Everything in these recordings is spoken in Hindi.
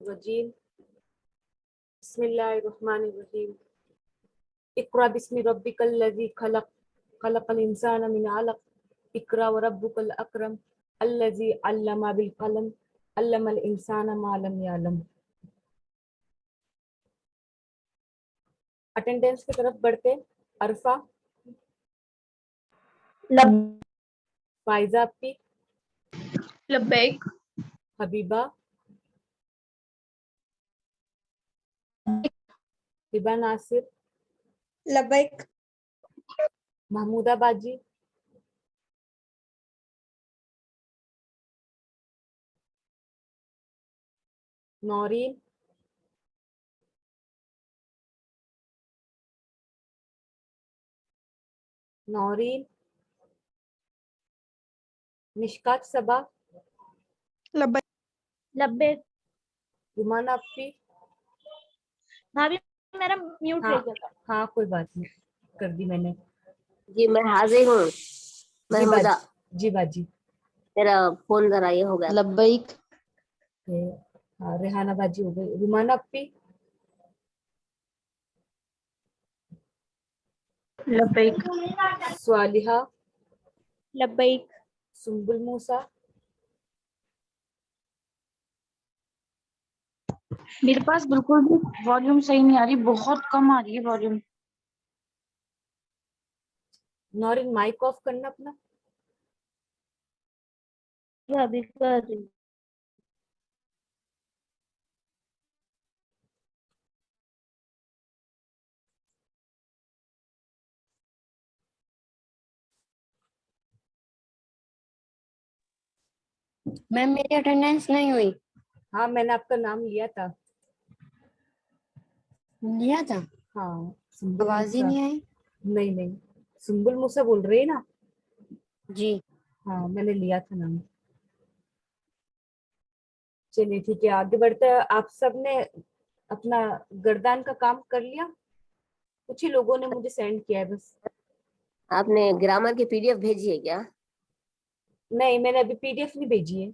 रजीम बिस्मिल्लाहिर्रहमानिर्रहीम इक़रा बिस्मि रब्बिकल लज़ी खलक़ खलक़ल इंसाना मिन अलक़ इक़रा व रब्बुकल अकरम अल्लज़ी अल्लमा बिल क़लम अल्लमल इंसाना मा लम यअलम। अटेंडेंस की तरफ बढ़ते। अरफा, फाइजा अपी, लब्बैक, हबीबा, हिबा नासिर, लब्बैक, महमूदा बाजी, नौरीन, नौरीन, मिशकात सबा, लब्बैक, लब्बैक। रुमाना अपी। भाभी मेरा म्यूट रह गया था। हाँ कोई बात नहीं, कर दी मैंने। जी मैं हाजिर हूँ जी महमूदा। बाजी, जी बाजी। तेरा फोन जरा ये हो गया। लब्बैक, रेहाना बाजी हो गई। रुमाना अपी, लब्बैक, स्वालिहा, लब्बैक, सुम्बुल मूसा, मेरे पास बिल्कुल भी वॉल्यूम सही नहीं आ रही, बहुत कम आ रही है वॉल्यूम। नौरीन माइक ऑफ करना अपना। भाभी कर रही। मैम मेरी अटेंडेंस नहीं हुई। हाँ मैंने आपका नाम लिया था। लिया था, हाँ सुम्बुल आवाज ही मूसा। नहीं आई। नहीं नहीं, सुम्बुल मूसा बोल रही है ना। जी हाँ मैंने लिया था नाम। चलिए ठीक है, आगे बढ़ते हैं। आप सबने अपना गर्दान का काम कर लिया? कुछ ही लोगों ने मुझे सेंड किया है बस। आपने ग्रामर की पीडीएफ भेजी है क्या? नहीं मैंने अभी पीडीएफ नहीं भेजी है।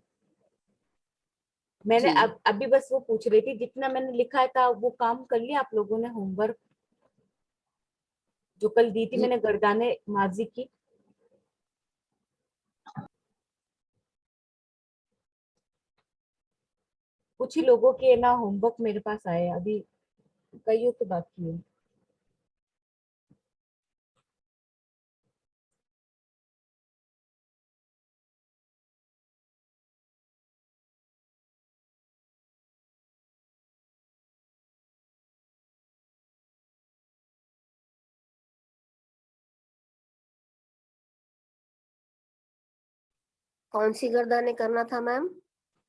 मैंने जी अभी बस वो पूछ रही थी, जितना मैंने लिखा था वो काम कर लिया आप लोगों ने? होमवर्क जो कल दी थी जी मैंने गर्दाने माजी की। कुछ ही लोगों के ना होमवर्क मेरे पास आए हैं, अभी कईयों के बाकी है। कौन सी गर्दाने करना था मैम?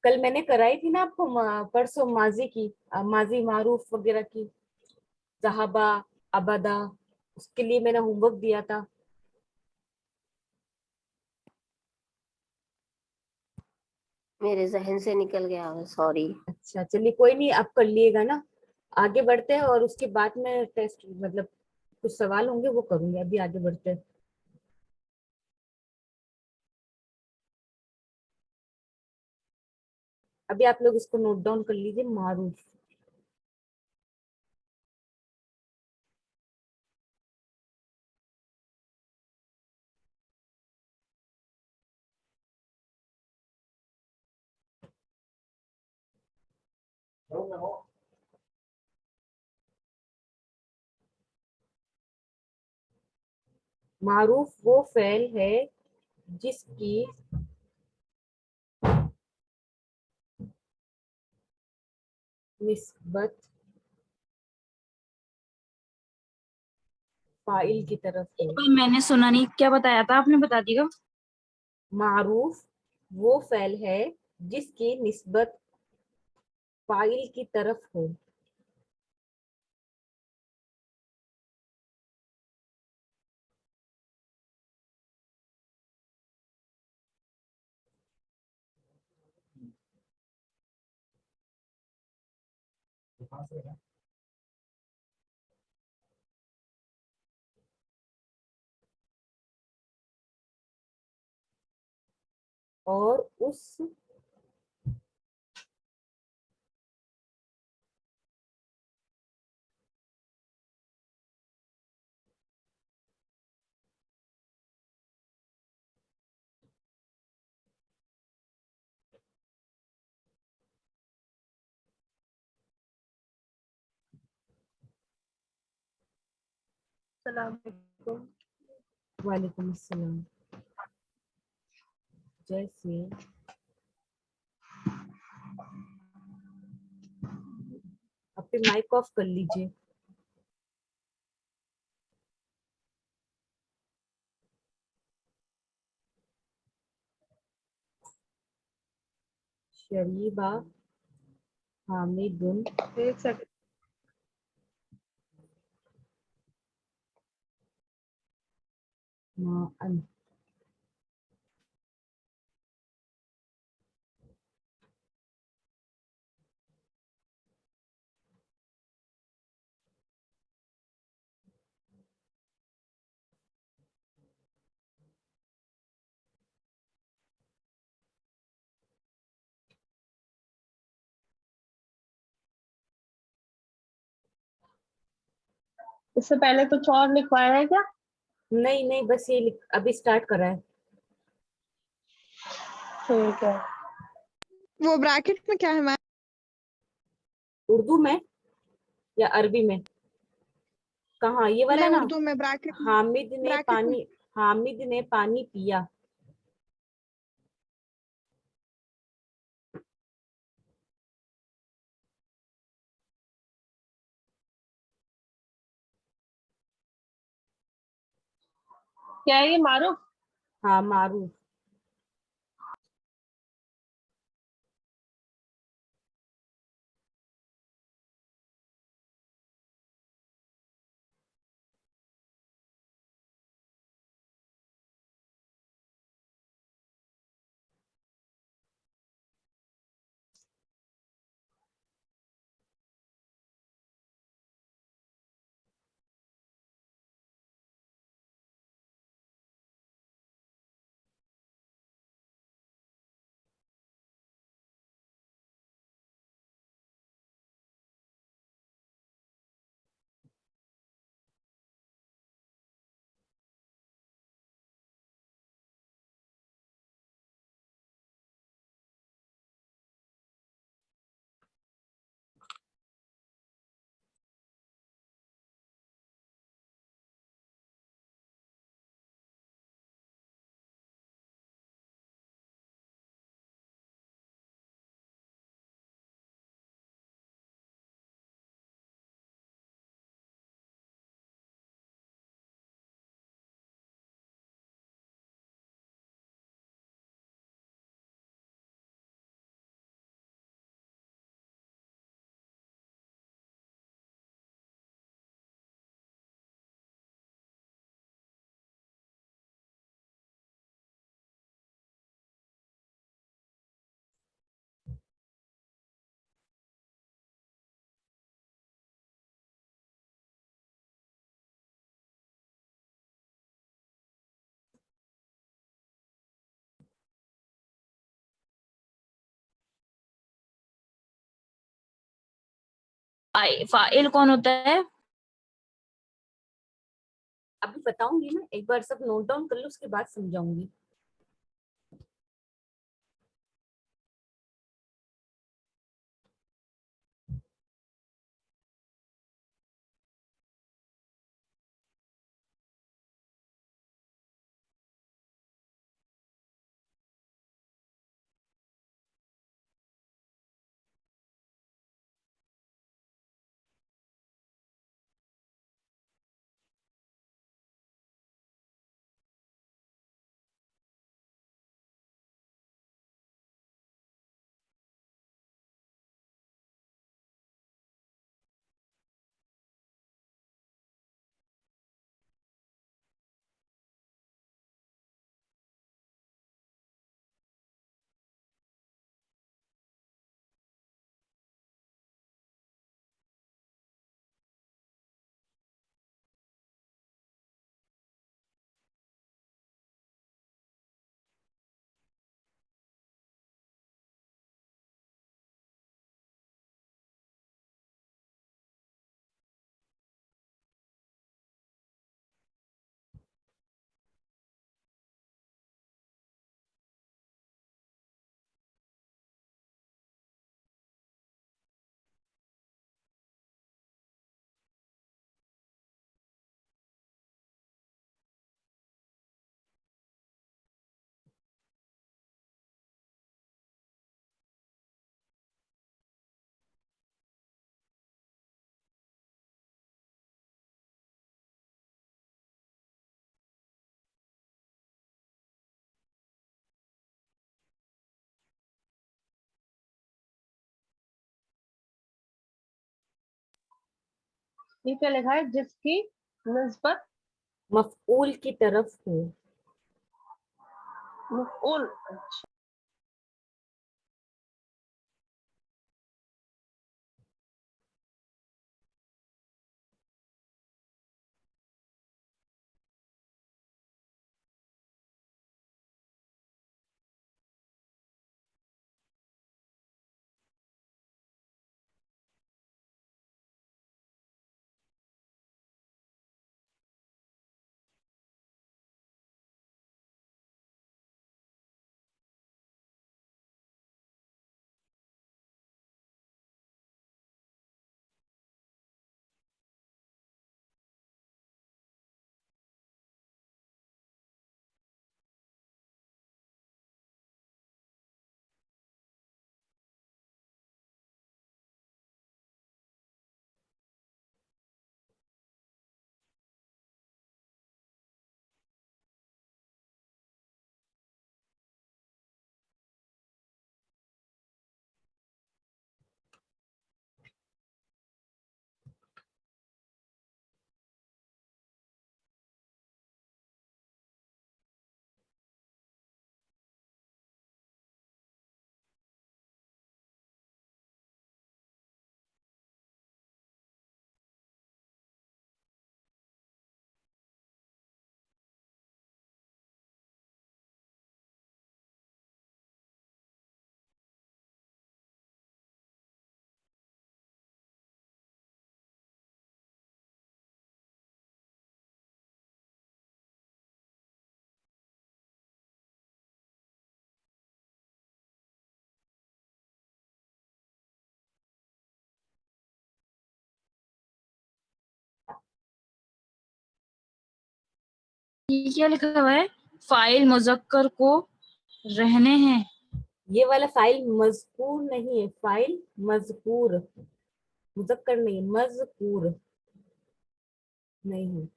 कल मैंने कराई थी ना आपको परसों माजी की, माजी मारूफ वगैरह की, जहाबा, अबदा, उसके लिए मैंने होमवर्क दिया था। मेरे जहन से निकल गया, सॉरी। अच्छा चलिए कोई नहीं, आप कर लिएगा ना। आगे बढ़ते हैं और उसके बाद में टेस्ट मतलब कुछ सवाल होंगे वो करूंगी। अभी आगे बढ़ते हैं। अभी आप लोग इसको नोट डाउन कर लीजिए, मारूफ। मारूफ वो फेल है जिसकी निस्बत फाइल की तरफ हो। मैंने सुना नहीं, क्या बताया था आपने, बता दीजिएगा। मारूफ वो फेल है जिसकी निस्बत फाइल की तरफ हो। और उस वालेकुम अस्सलाम। जैसे अपने माइक ऑफ कर लीजिए। शरीबा हामिदुन एक सेकंड। माअन। इससे पहले कुछ और लिखवाया है क्या? नहीं नहीं, बस ये अभी स्टार्ट करा है। ठीक है। वो ब्रैकेट में क्या है मैम? उर्दू में या अरबी में? कहाँ, ये वाला नहीं, ना? उर्दू में ब्रैकेट में। हामिद ने ब्रैकेट में। पानी, हामिद ने पानी पिया। क्या है ये मारूफ? हाँ, मारूफ। फाइल कौन होता है? अभी बताऊंगी ना, एक बार सब नोट डाउन कर लो, उसके बाद समझाऊंगी। ये क्या लिखा है? जिसकी निस्बत मफऊल की तरफ हो। मफऊल। ये क्या लिखा हुआ है? फाइल मुजक्कर को रहने हैं। ये वाला फाइल मजकूर नहीं है, फाइल मजकूर, मुजक्कर नहीं, मजकूर नहीं है।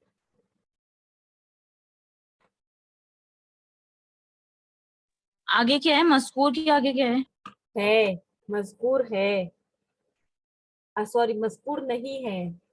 आगे क्या है? मजकूर के आगे क्या है? है, मजकूर है। सॉरी, मजकूर नहीं है।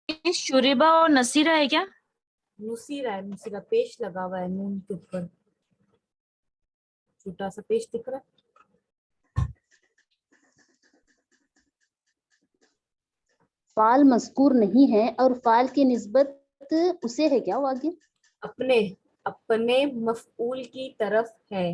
ये शुरेबा और नसीरा है क्या? नुसीरा है, नुसीरा पेश लगा हुआ है नून के ऊपर, छोटा सा पेश दिख रहा है। फाल मज़कूर नहीं है और फाल की निस्बत उसे है क्या? वो आगे अपने, अपने मफऊल की तरफ है।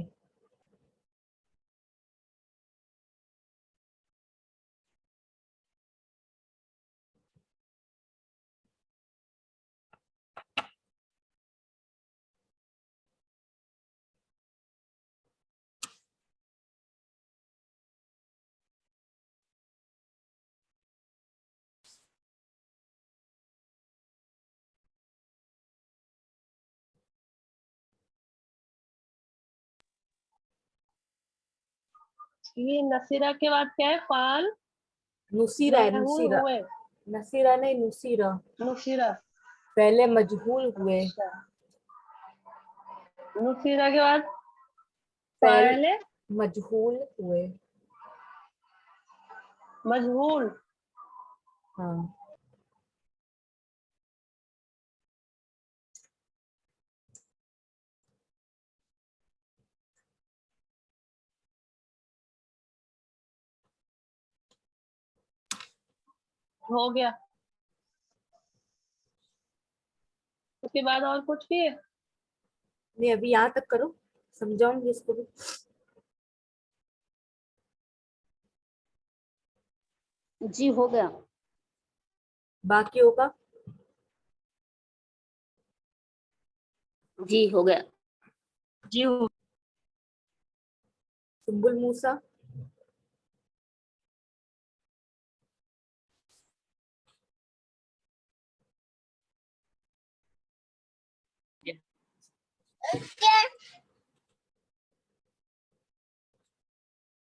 ये नसीरा के बाद क्या है? फाल नुसीरा है, मजहूल नुसीरा, हुए। नसीरा नहीं, नुसीरा। नुसीरा। पहले मजहूल हुए, अच्छा, नुसीरा के बाद पहले फाइल मजहूल हुए। मजहूल। हाँ। हो गया। उसके बाद और कुछ भी है? नहीं, अभी यहाँ तक करो, समझाऊंगी इसको भी। जी हो गया। बाकी होगा। जी हो गया। जी हो। सुम्बुल मूसा,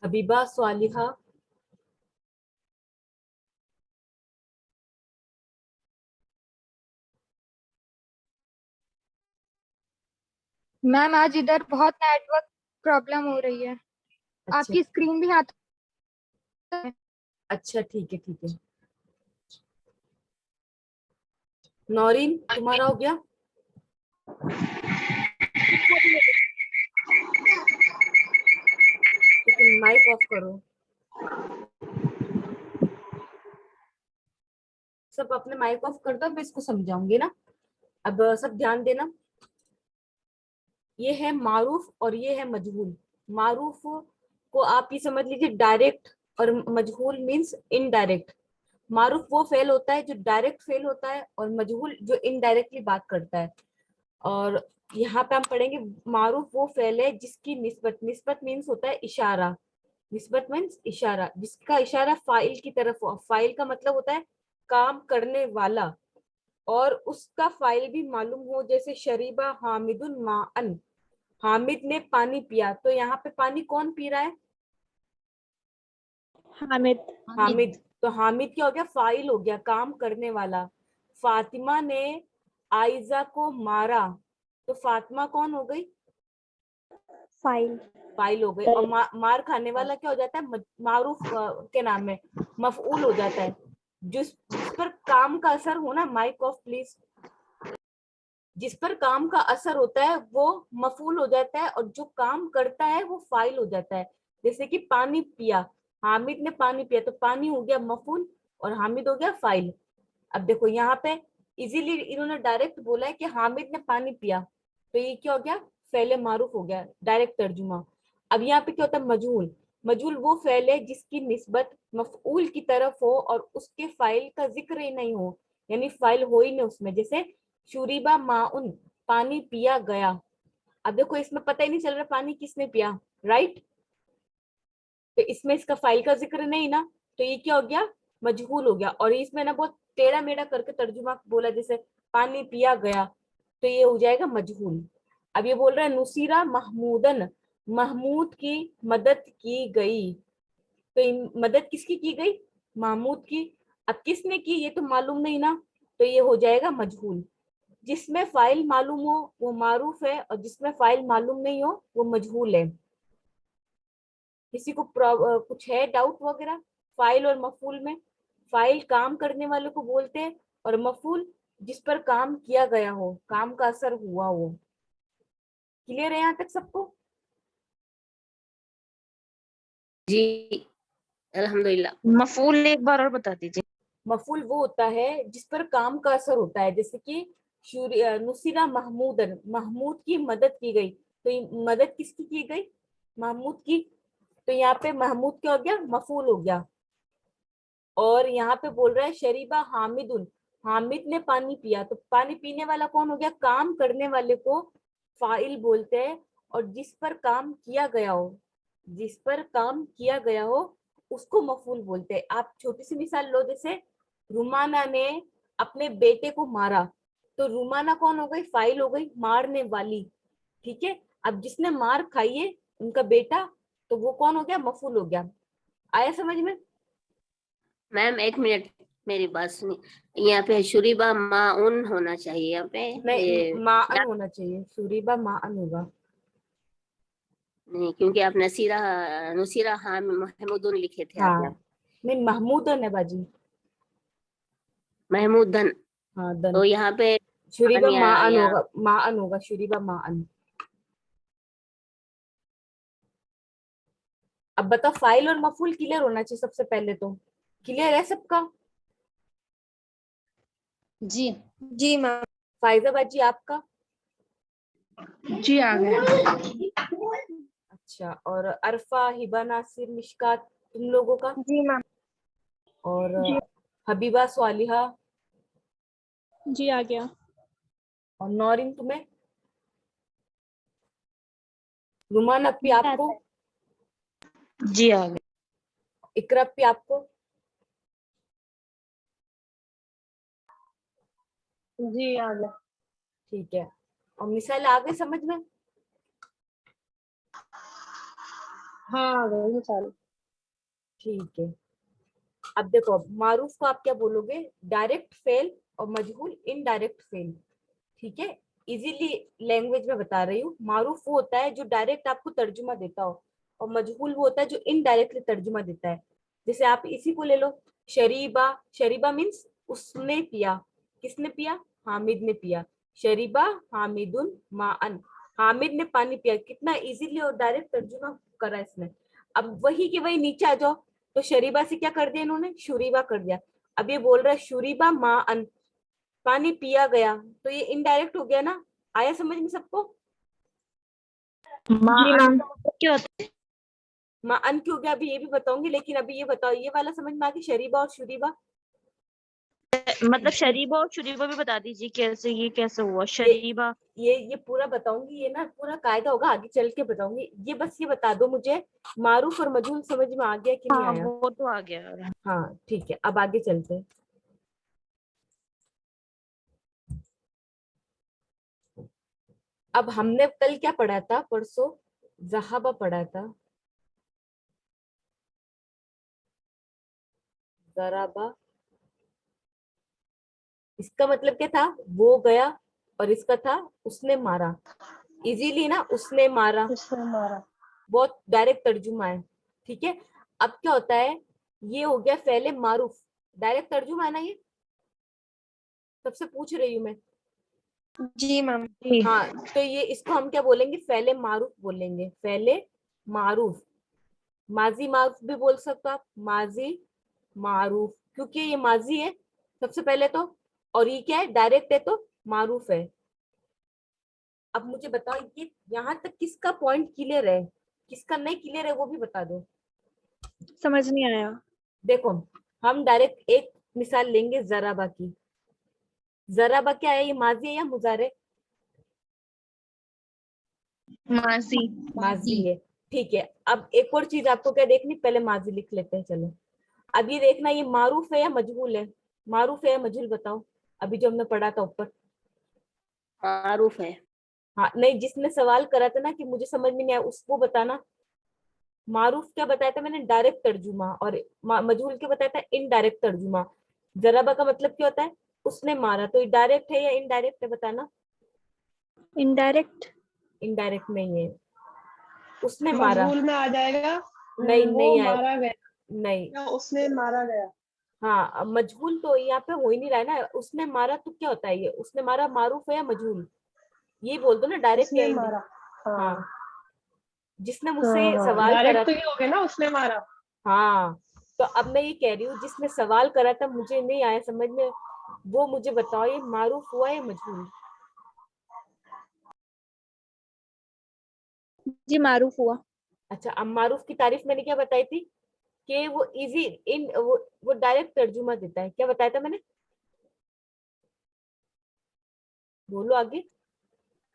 हबीबा स्वालिहा, मैम आज इधर बहुत नेटवर्क प्रॉब्लम हो रही है। अच्छा आपकी स्क्रीन भी हाथ अच्छा, ठीक है ठीक है। नौरीन, तुम्हारा हो गया? लेकिन माइक ऑफ करो। सब अपने माइक ऑफ कर दो, मैं इसको समझाऊंगी ना। अब सब ध्यान देना। ये है मारूफ और ये है मजहूल। मारूफ को आप ये समझ लीजिए डायरेक्ट, और मजहूल मीन्स इनडायरेक्ट। मारूफ वो फेल होता है जो डायरेक्ट फेल होता है, और मजहूल जो इनडायरेक्टली बात करता है। और यहाँ पे हम पढ़ेंगे मारूफ वो फेल है जिसकी निस्बत, निस्बत मीन्स होता है इशारा। निस्बत मीन्स इशारा, जिसका इशारा फाइल की तरफ हो। फाइल का मतलब होता है काम करने वाला, और उसका फाइल भी मालूम हो। जैसे शरीबा हामिदुन माअन, हामिद ने पानी पिया, तो यहाँ पे पानी कौन पी रहा है? हामिद। हामिद। तो हामिद क्या हो गया? फाइल हो गया, काम करने वाला। फातिमा ने आयजा को मारा, तो फातिमा कौन हो गई? फाइल। फाइल हो गई। और मार खाने वाला क्या हो जाता है? मारूफ के नाम में मफऊल हो जाता है। जिस पर काम का असर हो ना, माइक ऑफ प्लीज, जिस पर काम का असर होता है वो मफूल हो जाता है, और जो काम करता है वो फाइल हो जाता है। जैसे कि पानी पिया, हामिद ने पानी पिया, तो पानी हो गया मफूल और हामिद हो गया फाइल। अब देखो यहाँ पे इजीली इन्होंने डायरेक्ट बोला है कि हामिद ने पानी पिया, तो ये क्या हो गया? फेले मारूफ हो गया, डायरेक्ट तर्जुमा। अब यहाँ पे क्या होता है? मजहूल। मजहूल वो फेल है जिसकी निस्बत मफऊल की तरफ हो और उसके फाइल का जिक्र ही नहीं हो, यानी फाइल हो ही नहीं उसमें। जैसे शुरीबा माउन, पानी पिया गया। अब देखो इसमें पता ही नहीं चल रहा पानी किसने पिया, राइट? तो इसमें इसका फाइल का जिक्र नहीं ना, तो ये क्या हो गया? मजहूल हो गया। और इसमें ना बहुत टेढ़ा मेढ़ा करके तर्जुमा बोला, जैसे पानी पिया गया, तो ये हो जाएगा मजहूल। अब ये बोल रहा है नुसीरा महमूदन, महमूद की मदद की गई, तो मदद किसकी की गई? महमूद की। अब किसने की ये तो मालूम नहीं ना, तो ये हो जाएगा मजहूल। जिसमें फाइल मालूम हो वो मारूफ है, और जिसमें फाइल मालूम नहीं हो वो मजहूल है। किसी को कुछ है डाउट वगैरह? फाइल और मफूल में, फाइल काम करने वाले को बोलते हैं, और मफूल जिस पर काम किया गया हो, काम का असर हुआ हो। क्लियर है यहाँ तक सबको? जी अल्हम्दुलिल्लाह। मफूल एक बार और बता दीजिए। मफूल वो होता है जिस पर काम का असर होता है। जैसे कि नुसीरा महमूदन, महमूद की मदद की गई, तो ये मदद किसकी की गई? महमूद की। तो यहाँ पे महमूद क्या हो गया? मफूल हो गया। और यहाँ पे बोल रहा है शरीबा हामिदुन, हामिद ने पानी पिया, तो पानी पीने वाला कौन हो गया? काम करने वाले को फाइल बोलते हैं, और जिस पर काम किया गया हो, जिस पर काम किया गया हो उसको मफूल बोलते हैं। आप छोटी सी मिसाल लो, जैसे रुमाना ने अपने बेटे को मारा, तो रुमाना कौन हो गई? फाइल हो गई, मारने वाली। ठीक है। अब जिसने मार खाई है उनका बेटा, तो वो कौन हो गया? मफूल हो गया। आया समझ में? मैम एक मिनट, मेरी बात सुनिए। यहाँ पे शुरीबा माउन होना चाहिए यहाँ पे। नहीं, माअन क्या? होना चाहिए, शुरीबा माअन होगा। नहीं, क्योंकि आप नसीरा नुसीरा हाँ महमूदुन लिखे थे आप हाँ, यहाँ। नहीं महमूदन है बाजी। महमूदन। हाँ दन। तो यहाँ पे शुरीबा माअन या होगा, माअन होगा, शुरीबा माअन। अब बताओ, फाइल और मफूल क्लियर होना चाहिए सबसे पहले तो। क्लियर है सबका? जी। जी मैम। फायजा बाजी आपका? जी आ गया। अच्छा, और अरफा, हिबा, नासिर, मिशकात तुम लोगों का? जी मैम। और हबीबा, स्वालिहा जी आ गया। और नौरीन तुम्हें? रुमान अपी आपको? जी आ गया। इकरा अपी आपको? जी आ गया। ठीक है। और मिसाल आ गई समझ में? हाँ आ गई मिसाल। ठीक है। अब देखो, अब मारूफ को आप क्या बोलोगे? डायरेक्ट फेल और मजहूल इनडायरेक्ट फेल। ठीक है, इजीली लैंग्वेज में बता रही हूँ। मारूफ वो होता है जो डायरेक्ट आपको तर्जुमा देता हो, और मजहूल वो होता है जो इनडायरेक्टली तर्जुमा देता है। जैसे आप इसी को ले लो, शरीबा। शरीबा मीन्स उसने पिया। किसने पिया? हामिद ने पिया। शरीबा हामिदुन माअन। हामिद ने पानी पिया। कितना इजीली और डायरेक्ट तर्जुमा करा इसने। अब वही के वही नीचे आ जाओ, तो शरीबा से क्या कर दिया इन्होंने? शुरीबा कर दिया। अब ये बोल रहा है शुरीबा माअन, पानी पिया गया, तो ये इनडायरेक्ट हो गया ना। आया समझ में सबको? जी मैम। क्या होता माअन क्यों हो गया अभी ये भी बताऊंगी, लेकिन अभी ये बताओ, ये वाला समझ में आ गया? शरीबा और शुरीबा। है? मतलब शरीबा और शुरीबा भी बता दीजिए, कैसे ये कैसे हुआ ये शरीबा। ये पूरा बताऊंगी, ये ना पूरा कायदा होगा, आगे चल के बताऊंगी। ये बस ये बता दो मुझे, मारूफ और मजहूल समझ में आ गया कि नहीं हाँ आया? वो तो आ गया। हाँ ठीक है, अब आगे चलते हैं। अब हमने कल क्या पढ़ा था? परसों जहाबा पढ़ा था। जराबा, इसका मतलब क्या था? वो गया, और इसका था उसने मारा। इजीली ना, उसने मारा, उसने मारा। बहुत डायरेक्ट तर्जुमा है। ठीक है। अब क्या होता है, ये हो गया फेले मारूफ, डायरेक्ट तर्जुमा है ना ये? सबसे पूछ रही हूँ मैं। जी मैम। हाँ, तो ये इसको हम क्या बोलेंगे? फेले मारूफ बोलेंगे। फेले मारूफ। माजी मारूफ भी बोल सकते हो आप, माजी मारूफ, क्योंकि ये माजी है सबसे पहले तो, और ये क्या है? डायरेक्ट है, तो मारूफ है। अब मुझे बताओ, ये यहाँ तक किसका पॉइंट क्लियर है? किसका नहीं क्लियर है वो भी बता दो। समझ नहीं आया। देखो, हम डायरेक्ट एक मिसाल लेंगे जराबा की। जराबा क्या है? ये माजी है या मुजारे? मासी। माजी है। ठीक है, अब एक और चीज आपको क्या देखनी, पहले माजी लिख लेते हैं चलो। अब ये देखना, ये मारूफ है या मजहूल है? मारूफ है या मजहूल बताओ, अभी जो हमने पढ़ा था ऊपर। मारूफ है। हाँ नहीं, जिसने सवाल करा था ना कि मुझे समझ में नहीं आया, उसको बताना। मारूफ क्या बताया था मैंने? डायरेक्ट तर्जुमा। और मजहूल क्या बताया था? इनडायरेक्ट तर्जुमा। जराबा का मतलब क्या होता है? उसने मारा। तो ये डायरेक्ट है या इनडायरेक्ट है बताना? इनडायरेक्ट। इनडायरेक्ट नहीं है। उसने मारा। मजहूल में आ जाएगा। नहीं वो नहीं आए। मारा गया नहीं। या उसने मारा गया। हाँ, अब मजहूल तो यहाँ पे हो ही नहीं रहा है ना। उसने मारा तो क्या होता है? ये उसने मारा मारूफ है या मजहूल? ये बोल दो ना, डायरेक्ट या उसने इन। मारा। हाँ। हाँ, जिसने मुझसे हाँ हाँ, सवाल करा। डायरेक्ट तो ये हो गया ना, उसने मारा। हाँ, तो अब मैं ये कह रही हूँ, जिसने सवाल करा था मुझे नहीं आया समझ में, वो मुझे बताओ ये मारूफ हुआ या मजहूल? जी मारूफ हुआ। अच्छा, अब मारूफ की तारीफ मैंने क्या बताई थी? कि वो इजी इन वो डायरेक्ट तर्जुमा देता है। क्या बताया था मैंने? बोलो आगे।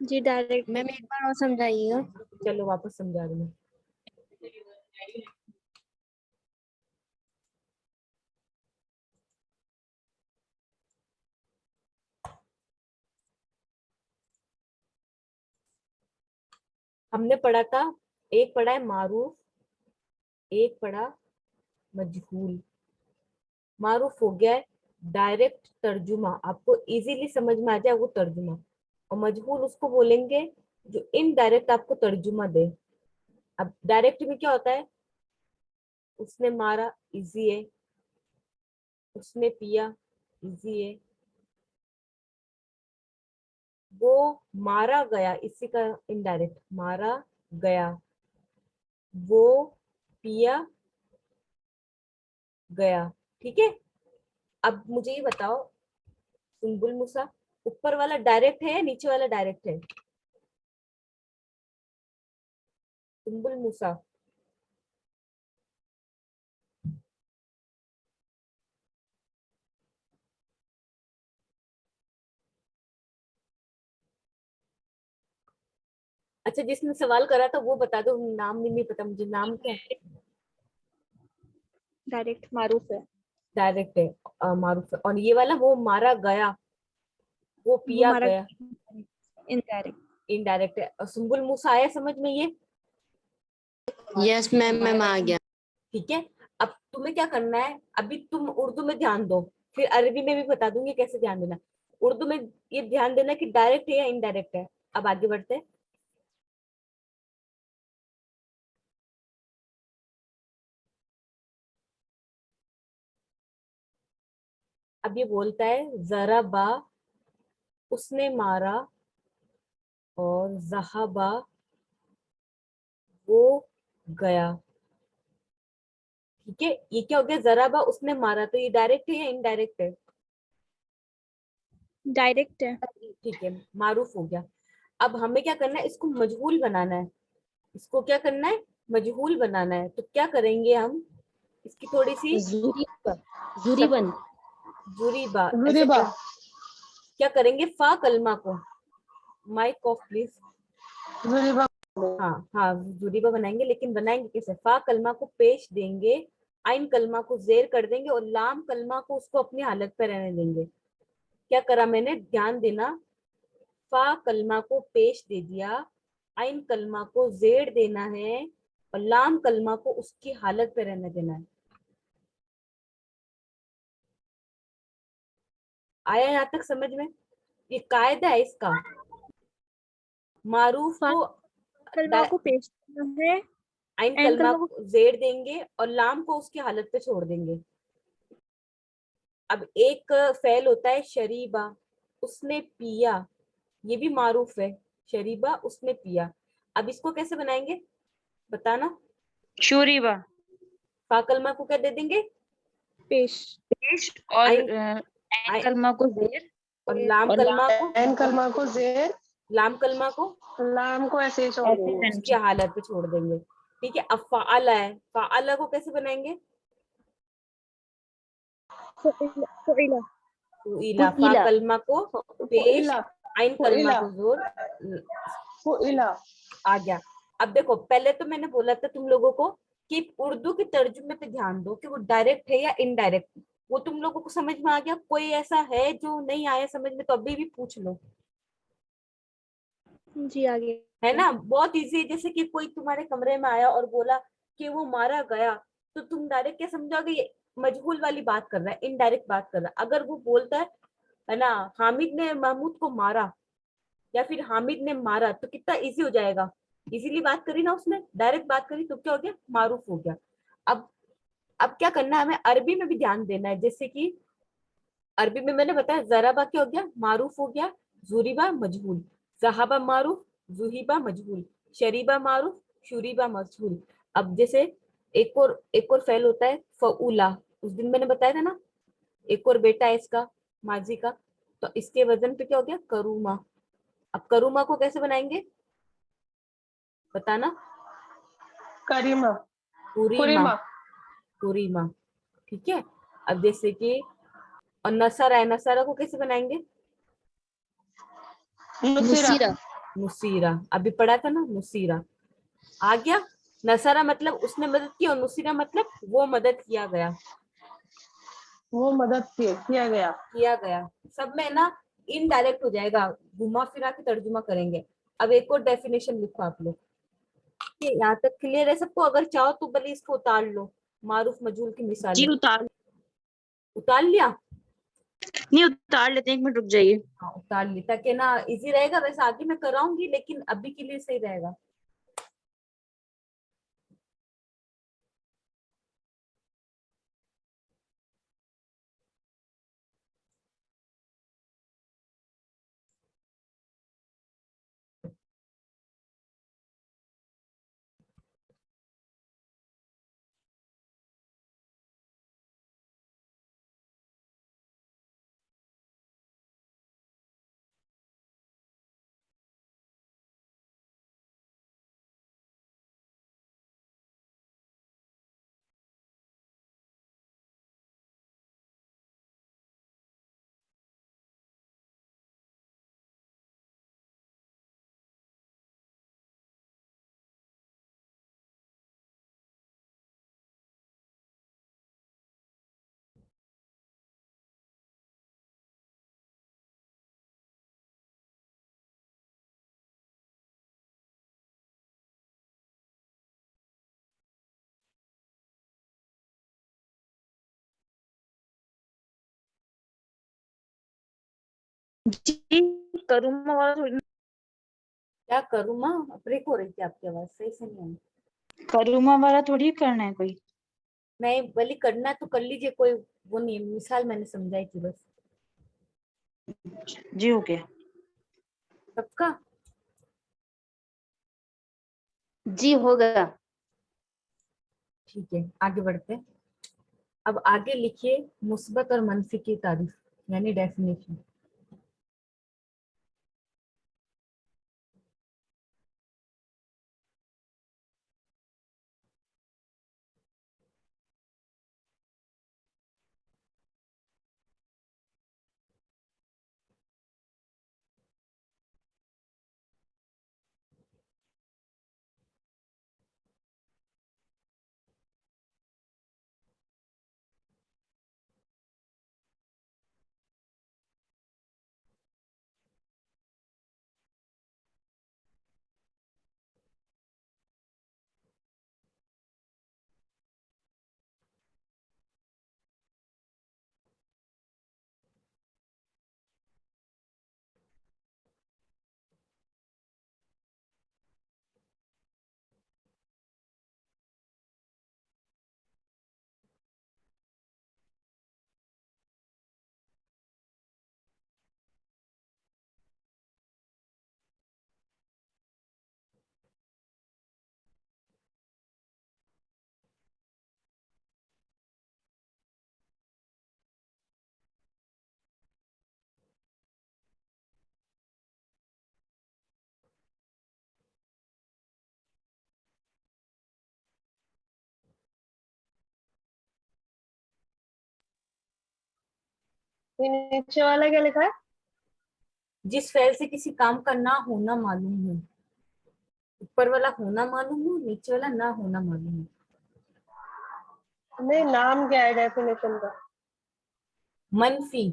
जी डायरेक्ट। मैम एक बार और समझाइएगा। चलो वापस समझा रही हूँ। हमने पढ़ा था, एक पढ़ा है मारूफ, एक पढ़ा मजहूल। मारूफ हो गया है डायरेक्ट तर्जुमा, आपको इजीली समझ में आ जाए वो तर्जुमा। और मजहूल उसको बोलेंगे जो इनडायरेक्ट आपको तर्जुमा दे। अब डायरेक्ट में क्या होता है? उसने मारा, इजी है। उसने पिया, इजी है। वो मारा गया, इसी का इनडायरेक्ट, मारा गया। वो पिया गया। ठीक है। अब मुझे ये बताओ, सुम्बुल मूसा, ऊपर वाला डायरेक्ट है या नीचे वाला डायरेक्ट है? सुम्बुल मूसा। अच्छा, जिसने सवाल करा था वो बता दो, नाम नहीं पता मुझे, नाम क्या है? डायरेक्ट मारूफ है। डायरेक्ट है, मारूफ है। और ये वाला वो मारा गया, वो वो पिया मारा गया, इनडायरेक्ट। इनडायरेक्ट है। और सुम्बुल मूसा आया समझ में ये? यस मैम आ गया। ठीक है। अब तुम्हें क्या करना है, अभी तुम उर्दू में ध्यान दो, फिर अरबी में भी बता दूंगी कैसे ध्यान देना। उर्दू में ये ध्यान देना कि डायरेक्ट है या इनडायरेक्ट है। अब आगे बढ़ते हैं। अब ये बोलता है जराबा, उसने मारा, और जहाबा, वो गया। ठीक है, ये क्या हो गया? जराबा उसने मारा, तो ये डायरेक्ट है या इनडायरेक्ट है? डायरेक्ट है। ठीक है, मारूफ हो गया। अब हमें क्या करना है, इसको मजहूल बनाना है। इसको क्या करना है? मजहूल बनाना है। तो क्या करेंगे हम, इसकी थोड़ी सी जुरीबा, जुरीबन, जुरीबा, ऐसे जुरीबा। क्या करेंगे, फा कलमा को, माइक ऑफ प्लीज। जुरीबा। हाँ हाँ, जुरीबा बनाएंगे, लेकिन बनाएंगे कैसे? फा कलमा को पेश देंगे, आइन कलमा को जेर कर देंगे, और लाम कलमा को उसको अपनी हालत पर रहने देंगे। क्या करा मैंने, ध्यान देना। फा कलमा को पेश दे दिया, आइन कलमा को जेर देना है, और लाम कलमा को उसकी हालत पे रहने देना है। आया यहाँ तक समझ में? ये कायदा है इसका। मारूफ को कलमा को पेश करना है, आइन एंड कलमा कलमा को को जेर देंगे, और लाम को उसकी हालत पे छोड़ देंगे। अब एक फेल होता है शरीबा, उसने पिया, ये भी मारूफ है। शरीबा उसने पिया। अब इसको कैसे बनाएंगे बताना। शूरीबा, फा कलमा को क्या दे देंगे, पेश। पेश, और आइन ऐन आइन- कलमा को जेर, और लाम और कलमा को, एन कलमा को जेर, लाम कलमा को लाम को ऐसे ही छोड़ ऐसे देंगे। उसकी हालत पे छोड़ देंगे। ठीक है। अब फाअला है, फाअला को कैसे बनाएंगे? फुइला। फुइला, फा फुइला, कलमा को पेश, फुइला, आइन कलमा फुइला, को जोर, फुइला। आ गया। अब देखो, पहले तो मैंने बोला था तुम लोगों को कि उर्दू के तर्जुमे पे ध्यान दो कि वो डायरेक्ट है या इनडायरेक्ट। वो तुम लोगों को समझ में आ गया? कोई ऐसा है जो नहीं आया समझ में, तो अभी भी पूछ लो। जी आगे। है ना, बहुत इजी है। जैसे कि कोई तुम्हारे कमरे में आया और बोला कि वो मारा गया, तो तुम डायरेक्ट क्या समझोगे, ये मजहूल वाली बात कर रहा है, इनडायरेक्ट बात कर रहा है। अगर वो बोलता है ना, हामिद ने महमूद को मारा, या फिर हामिद ने मारा, तो कितना इजी हो जाएगा। इजीली बात करी ना उसने, डायरेक्ट बात करी, तो क्या हो गया, मारूफ हो गया। अब अब क्या करना है, हमें अरबी में भी ध्यान देना है। जैसे कि अरबी में मैंने बताया, जराबा क्या हो गया, मारूफ हो गया, जुरीबा मजहूल, जहाबा मारूफ, जुहीबा मजहूल, शरीबा मारूफ, शुरीबा मजहूल। अब जैसे एक और फेल होता है फऊला, उस दिन मैंने बताया था ना, एक और बेटा है इसका, माजी का, तो इसके वजन पे क्या हो गया, करूमा। अब करूमा को कैसे बनाएंगे बताना। करीमा, पुरीमा, कुरीमा, पुरीमा। ठीक है। अब जैसे कि, और नसरा है, नसरा को कैसे बनाएंगे, नुसीरा, नुसीरा, नुसीरा। अभी पढ़ा था ना, नुसीरा। आ गया। नसरा मतलब उसने मदद की, और नुसीरा मतलब वो मदद किया गया, वो मदद किया गया। किया गया। सब में ना इनडायरेक्ट हो जाएगा, घुमा फिरा के तर्जुमा करेंगे। अब एक और डेफिनेशन लिखो आप लोग। ठीक है, यहाँ तक क्लियर है सबको? अगर चाहो तो भले इसको उतार लो, मारूफ मजहूल की जी मिसालें। उतार, उतार लिया? नहीं उतार लेते हैं, 1 मिनट रुक जाइए। हाँ उतार ली, ताकि ना इजी रहेगा। वैसे आगे मैं कराऊंगी, लेकिन अभी के लिए सही रहेगा। जी करूँगा वाला थोड़ी क्या करूँ माँ, ब्रेक हो रही थी आपकी आवाज, सही से नहीं आई। करूमा वाला थोड़ी करना है कोई। नहीं भले करना है तो कर लीजिए, कोई वो नहीं है, मिसाल मैंने समझाई थी बस। जी हो गया। सबका जी होगा। ठीक है, आगे बढ़ते हैं। अब आगे लिखिए मुस्बत और मनफी की तारीफ, यानी डेफिनेशन। ये नीचे वाला क्या लिखा है? जिस फेल से किसी काम का ना होना मालूम हो। ऊपर वाला होना मालूम हो, नीचे वाला ना होना मालूम हो। नहीं, नाम क्या है डेफिनेशन का? मनफी।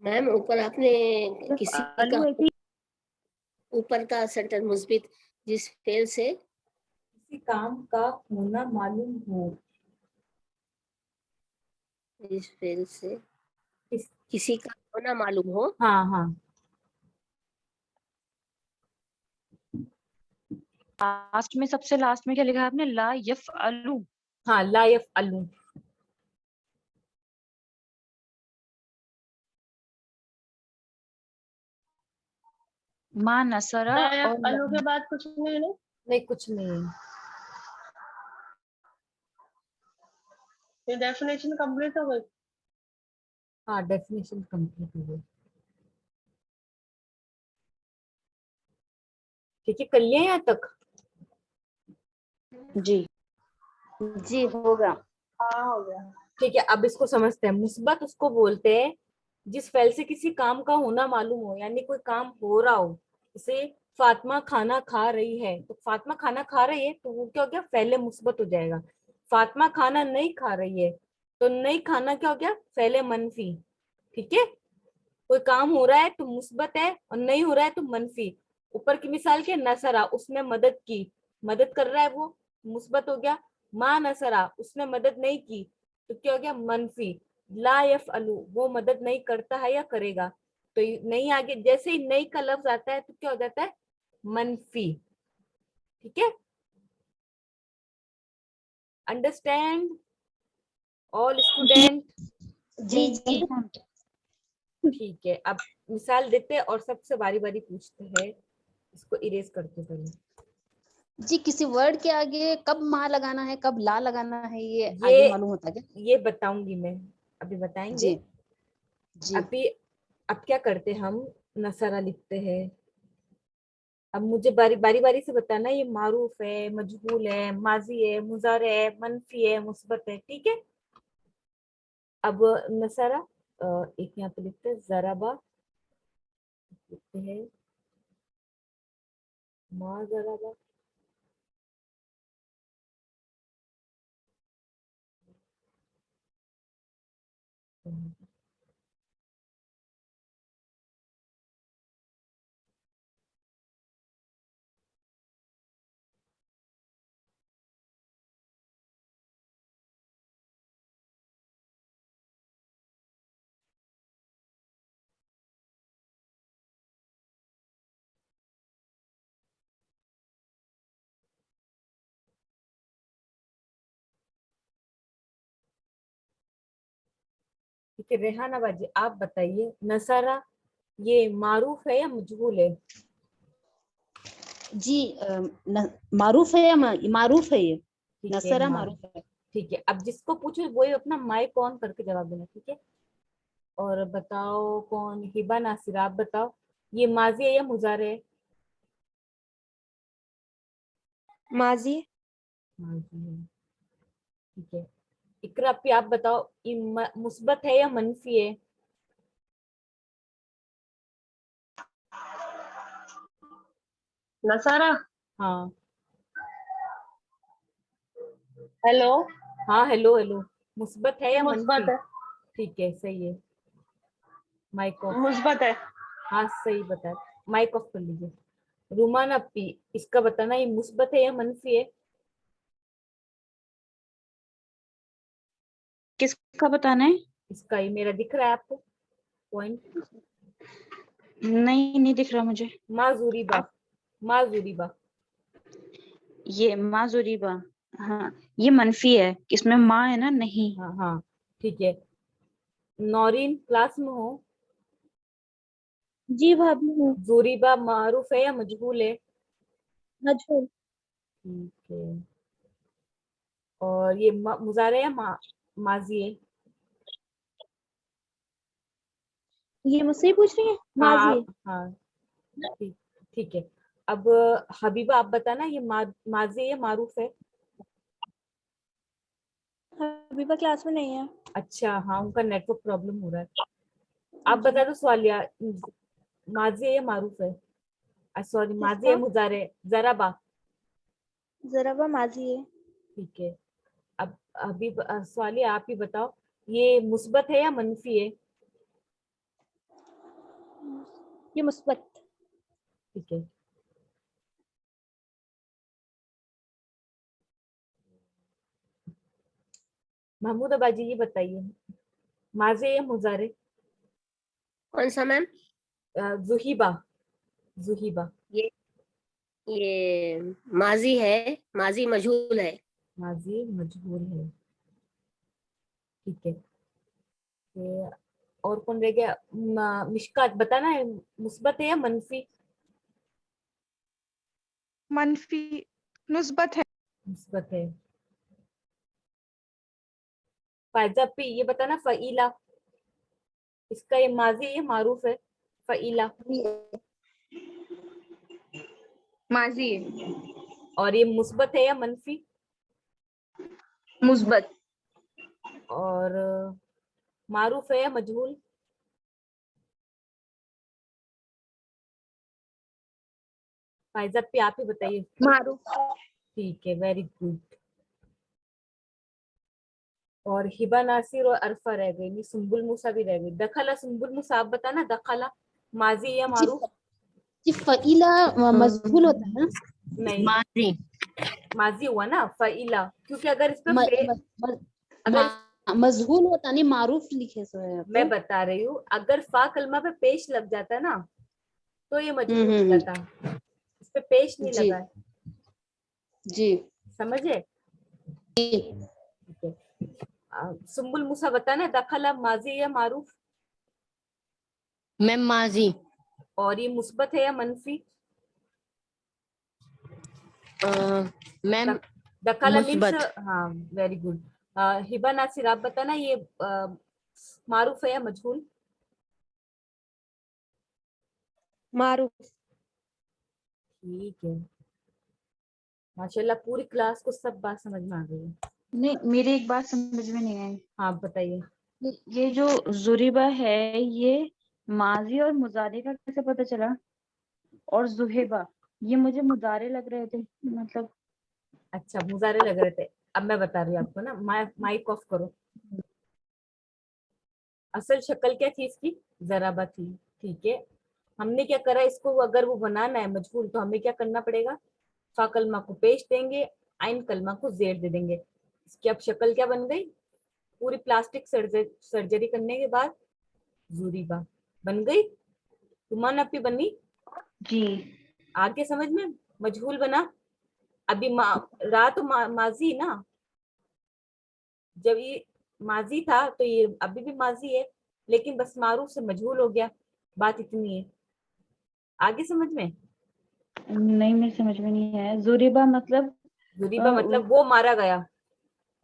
मैम ऊपर आपने किसी आलू का है कि ऊपर का सेंटेंस मुस्बित जिस फेल से किसी काम का होना मालूम हो। जिस फेल से किस, किसी का होना मालूम हो। हाँ हाँ लास्ट में सबसे लास्ट में क्या लिखा है आपने? ला यफ अलू। हाँ, ला यफ़अलू। माँ नसरा और आलू के बाद कुछ नहीं है ना? नहीं, कुछ नहीं है। ये डेफिनेशन कंप्लीट हो गई। हाँ, डेफिनेशन कंप्लीट हो गई। ठीक है, कर लिया यहाँ तक? जी। जी होगा। हाँ हो गया। ठीक है, अब इसको समझते हैं। मुस्बत उसको बोलते हैं जिस फेल से किसी काम का होना मालूम हो, यानी कोई काम हो रहा हो। जैसे फातिमा खाना खा रही है, तो फातिमा खाना खा रही है तो वो क्या हो गया, फेले मुस्बत हो जाएगा। फातिमा खाना नहीं खा रही है, तो नहीं खाना क्या हो गया, फेले मनफी। ठीक है, कोई काम हो रहा है तो मुस्बत है, और नहीं हो रहा है तो मनफी। ऊपर की मिसाल के नसरा, उसने मदद की, मदद कर रहा है वो, मुस्बत हो गया। माँ नसरा, उसने मदद नहीं की, तो क्या हो गया, मनफी। ला यफअलु, वो मदद नहीं करता है या करेगा, तो नहीं आगे जैसे ही नहीं का लफ्ज आता है तो क्या हो जाता है, मनफी। ठीक है, अंडरस्टैंड ऑल स्टूडेंट? जी जी। ठीक है, अब मिसाल देते हैं और सबसे बारी बारी पूछते हैं। इसको इरेज करते पहले। जी किसी वर्ड के आगे कब मा लगाना है, कब ला लगाना है, ये ये- आगे मालूम होता है क्या? ये बताऊंगी मैं, अभी बताएंगे। जी जी अभी अब क्या करते हैं हम, नसरा लिखते हैं। अब मुझे बारी बारी बारी से बताना, ये मारूफ है, मजहूल है, माजी है, मुजारे है, मनफी है, मुस्बत है, ठीक है। अब नसरा, एक यहाँ पे लिखते हैं जराबा, लिखते हैं मा जराबा, ठीक है। रेहाना बाजी आप बताइए, नसरा ये मारूफ है या मजहूल है? जी मारूफ है या मारूफ है ये? ठीक है, नसरा मारूफ है। ठीक है। अब जिसको पूछो वही अपना माइक ऑन करके जवाब देना, ठीक है। और बताओ कौन, हिबा नासिर आप बताओ, ये माजी है या मुजारे है? माजी। माजी है, ठीक है। इकरा पे आप बताओ, ये मुस्बत है या मनफी है? नसारा। हाँ हेलो। हाँ, हेलो हेलो, मुस्बत है या मुस्बत मनफी? है। ठीक है, सही है। Mic off. मुस्बत है। हाँ सही बता, माइक ऑफ कर लीजिए। रुमान अपी, इसका बताना, ये मुस्बत है या मनफी है? किसका बताना है? इसका, ये मेरा दिख रहा है आपको पॉइंट? नहीं, नहीं दिख रहा मुझे। माजूरीबा, माजूरीबा। ये माजुरीबा, हाँ ये मनफी है, इसमें माँ है ना, नहीं। हाँ हाँ, ठीक है। नौरीन क्लास में हो? जी भाभी हूँ। जूरीबा मारूफ है या मजहूल है? मजहूल। ठीक है। और ये मुजारे या माजी है? ये मुझसे ही पूछ रही है? हाँ माजी है। हाँ, ठीक, ठीक है। अब हबीबा आप बताना, ये माजी है या मारूफ है? हबीबा क्लास में नहीं है। अच्छा, हाँ उनका नेटवर्क प्रॉब्लम हो रहा है। आप बता दो सवालिया, माजी है या मारूफ है? सॉरी, माजी है किसका? मुजारे? जराबा। जराबा माजी है। ठीक है। अब अभी सवालिया आप ही बताओ, ये मुस्बत है या मनफी है? ये मुस्बत। ठीक है। महमूद अबाजी ये बताइए, माजे या मुजारे? कौन सा मैम? जुहीबा, जुहीबा। ये माजी है, माजी मजहूल है। माजी मजहूल है, ठीक है। ये और कौन रह गया? मिशकात बताना है, मुस्बत है या मनफी? मनफी, मुस्बत है। मुस्बत है। फायजा पे ये बताना, फईला, इसका ये माजी है या मारूफ है? फईला। माजी है। और ये मुस्बत है या मनफी? मुस्बत। और मारूफ है या मजहूल? फायजा पे आप ही बताइए। मारूफ। ठीक है, वेरी गुड। और हिबा नासिर और अरफा रह गई, नहीं सुम्बुल मूसा भी रह गई। दखला सुम्बुल मूसा आप बताना, दखला माजी या जी मारूफ? जी फईला मजहूल होता है ना? नहीं, माजी माजी हुआ ना फईला, क्योंकि अगर इस पे म, फे, म, म, अगर मजहूल होता नहीं, मारूफ लिखे सो है मैं आपको। बता रही हूँ, अगर फा कलमा पे पेश लग जाता ना तो ये मजबूर हो जाता, इस पे पेश नहीं जी लगा है, जी समझे? जी ठीक है। सुम्बुल मूसा बताना, दखला माजी या मारूफ? मैम माजी और ये मुस्बत है या मनफी? मैम दखला मीन्स, मुस्बत। हाँ वेरी गुड। हिबा नासिर आप बताना ये मारूफ है या मजहूल? मारूफ। ठीक है, माशाल्लाह पूरी क्लास को सब बात समझ में आ गई है। नहीं, मेरी एक बात समझ में नहीं आई। हाँ बताइए। ये जो जुरीबा है, ये माजी और मुजारे का कैसे पता चला? और जुहेबा, ये मुझे मुजारे लग रहे थे, मतलब। अच्छा मुजारे लग रहे थे, अब मैं बता रही हूँ आपको ना, माइक ऑफ करो। असल शक्ल क्या थी इसकी? जराबा थी। ठीक है, हमने क्या करा, इसको अगर वो बनाना है मजबूर तो हमें क्या करना पड़ेगा, फा कलमा को पेश देंगे, आइन कलमा को जेर दे देंगे। इसकी अब शक्ल क्या बन गई? पूरी प्लास्टिक सर्जरी करने के बाद जूरीबा बन गई। तुमान अपी बनी। जी। आगे समझ में? मजहूल बना। अभी रात माजी ना, जब ये माजी था तो ये अभी भी माजी है, लेकिन बस मारूफ से मजहूल हो गया। बात इतनी है, आगे समझ में? नहीं, मेरे समझ में नहीं आया। जुरीबा मतलब जुरीबा मतलब वो मारा गया,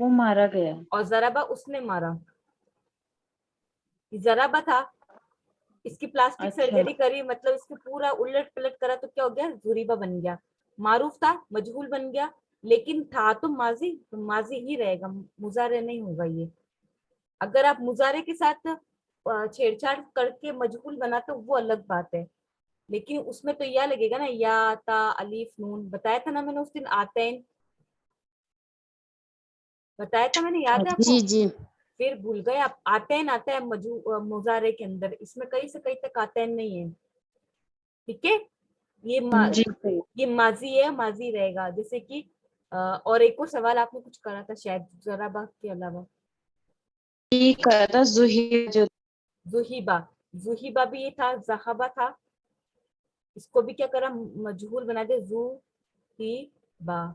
वो मारा गया। और जराबा उसने मारा। ये जराबा था, इसकी प्लास्टिक अच्छा। सर्जरी करी, मतलब इसको पूरा उलट पलट करा तो क्या हो गया, जुरीबा बन गया। मारूफ था, मजहूल बन गया, लेकिन था तो माजी ही रहेगा, मुजारे नहीं होगा ये। अगर आप मुजारे के साथ छेड़छाड़ करके मजहूल बनाते हो वो अलग बात है, लेकिन उसमें तो यह लगेगा ना, या ता अलीफ नून, बताया था ना मैंने उस दिन, आतैन बताया था मैंने, याद है आपको? जी जी। फिर भूल गए आप, आतैन आता है मुजारे के अंदर, इसमें कहीं से कहीं तक आतैन नहीं है। ठीक है, ये जी सही। ये माजी है, माजी रहेगा। जैसे कि और एक और सवाल आपने कुछ करा था शायद जराबा के अलावा। ठीक कहा था, जुही जो। जुहीबा, जुहीबा भी ये था, जहाबा था, इसको भी क्या करा, मजहूल बना दे, जू ही बा।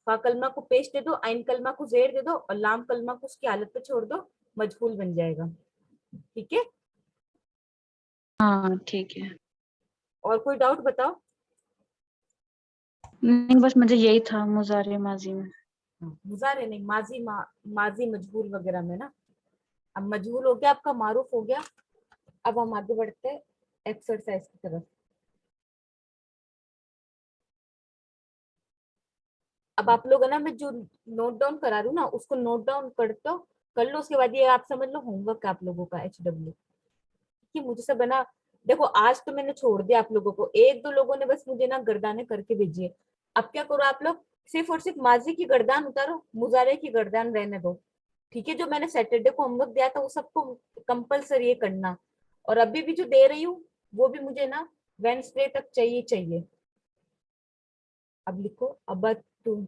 फा कलमा को पेश दे दो, आइन कलमा को जेर दे दो, और लाम कलमा को उसकी हालत पे छोड़ दो, मजहूल बन जाएगा। ठीक है, हाँ ठीक है। और कोई डाउट बताओ? नहीं, बस मुझे यही था मुजारे माजी में। हाँ, मुजारे नहीं, माजी मजहूल वगैरह में ना। अब मजहूल हो गया आपका, मारूफ हो गया। अब हम आगे बढ़ते हैं एक्सरसाइज की तरफ। अब आप लोग है ना, मैं जो नोट डाउन करा रही हूँ ना, उसको नोट डाउन कर लो, उसके बाद ये आप समझ लो होमवर्क आप लोगों का HW, कि मुझे सब है ना। देखो आज तो मैंने छोड़ दिया आप लोगों को, एक दो लोगों ने बस मुझे ना गर्दाने करके भेजी है। अब क्या करो आप लोग, सिर्फ और सिर्फ माजी की गर्दान उतारो, मुजारे की गर्दान रहने दो। ठीक है, जो मैंने सैटरडे को होमवर्क दिया था वो सबको कंपलसरी ये करना, और अभी भी जो दे रही हूँ वो भी मुझे ना वेंसडे तक चाहिए चाहिए। अब लिखो, अब तुम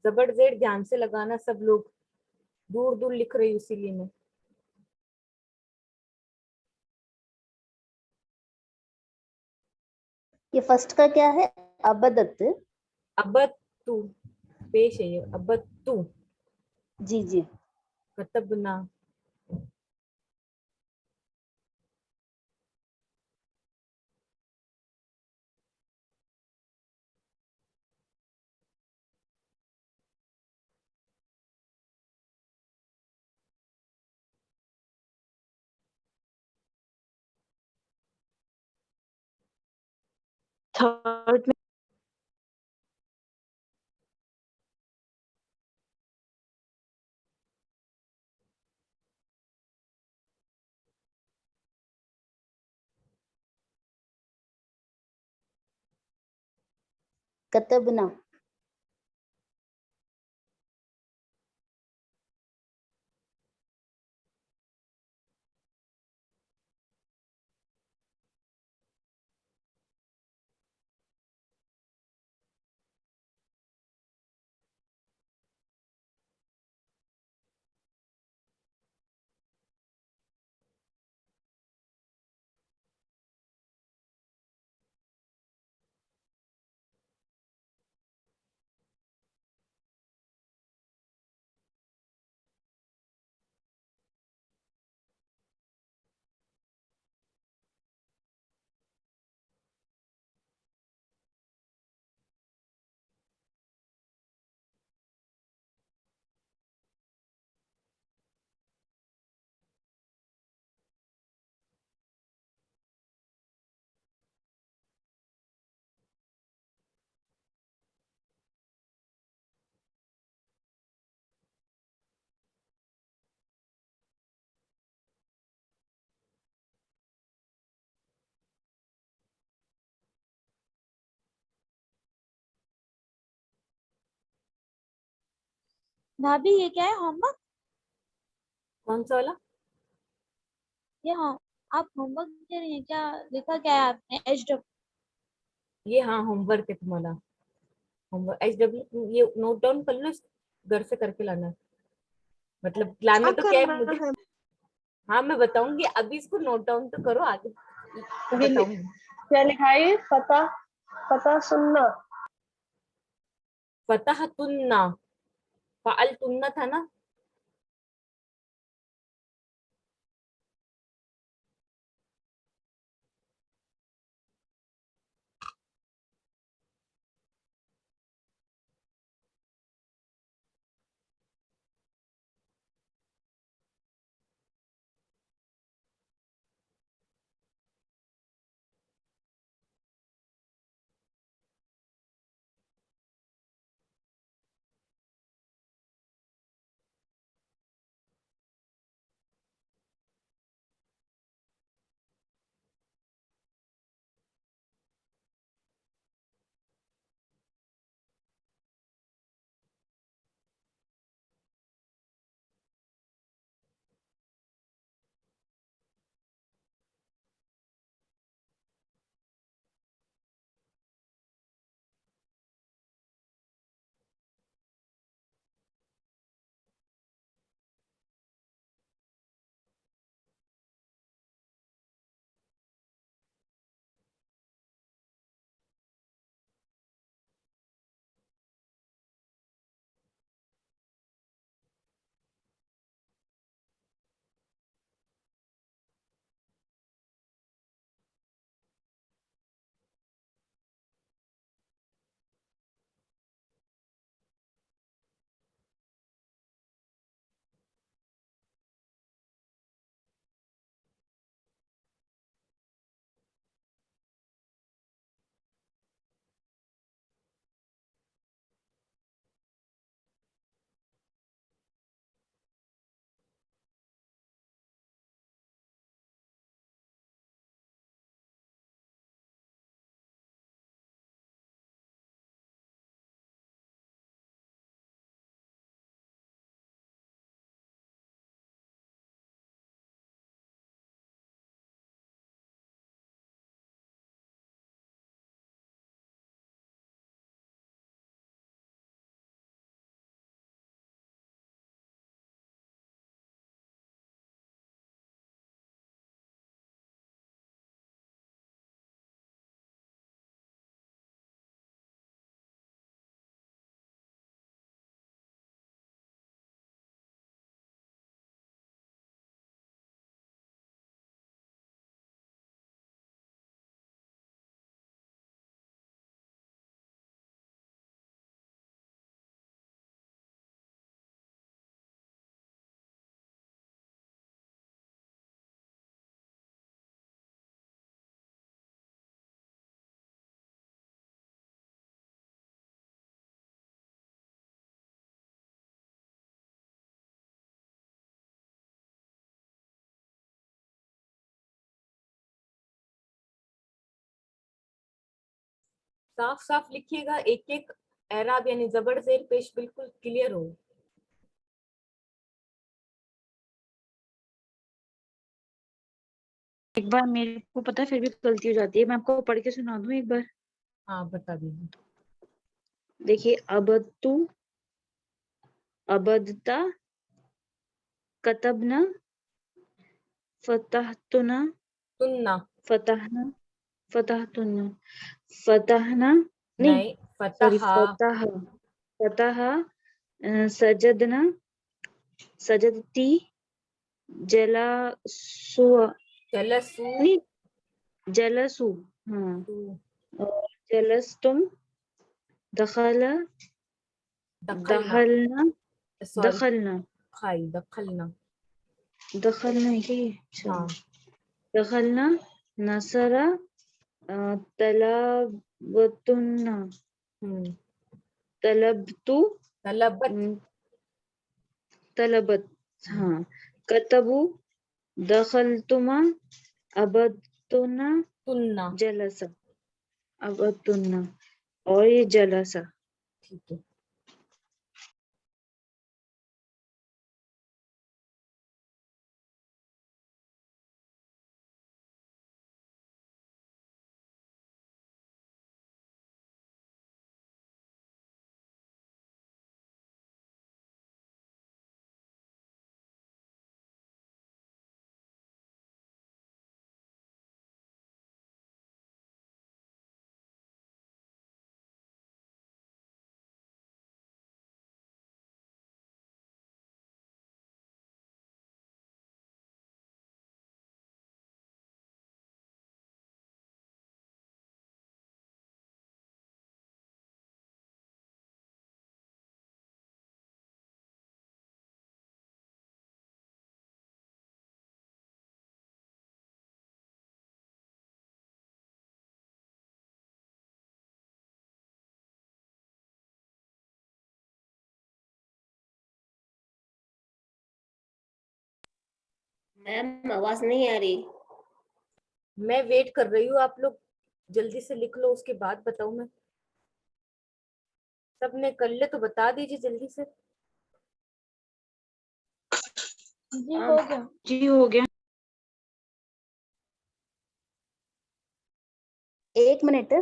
जबर जेर ध्यान से लगाना, सब लोग दूर दूर लिख रही हूँ इसीलिए मैं। ये फर्स्ट का क्या है? अबदत। अब तू पेश है ये, अब तू जी जी। कतबना, थर्ड में कतबना। भाभी ये क्या है होमवर्क? कौन सा वाला? ये हाँ आप होमवर्क दे रही हैं क्या? लिखा क्या है आपने? एच ये हाँ होमवर्क है तुम्हारा। होमवर्क HW ये नोट डाउन कर लो, घर से करके लाना है। मतलब लाना क्या तो क्या है करना मुझे, है? हाँ मैं बताऊंगी, अभी इसको नोट डाउन तो करो, आगे ये बताऊंगी। क्या लिखा है? पता, पता सुनना। फतह तुन्ना, फाल तुन्ना था ना। साफ साफ लिखिएगा, एक एक एराब यानी जबर जेर पेश बिल्कुल क्लियर हो। एक बार मेरे को पता है फिर भी गलती हो जाती है, मैं आपको पढ़ के सुना दूं एक बार। हाँ बता दीजिए। देखिए, अबदतु, अबदता, कतबना, फतहतुना, तुन्ना फतहना, फतहतुना, फतहना, नहीं नहीं, सॉरी, फतहा। फतह, फतह, सजदना, सजदती, जलासु, जलसू। नहीं जलसु, हाँ, और जलस्तुम, दखला, दखलना, दखलना, सॉरी, दखलना, खाई दखलना। दखलना है क्या ये? चलो, हाँ। दखलना, नसरा, तलाबतुन्ना, हम्म। तलबतु, तलबत। तलबत, हाँ, कतबु, दखलतुमा, अबदतुना, तुन्ना। जलसा, अबदतुन्ना, और ये जलसा। ठीक है। मैम आवाज नहीं आ रही। मैं वेट कर रही हूँ, आप लोग जल्दी से लिख लो, उसके बाद बताऊं मैं। सबने कर ले तो बता दीजिए जल्दी से। जी हाँ। हो गया। जी हो गया। 1 मिनट।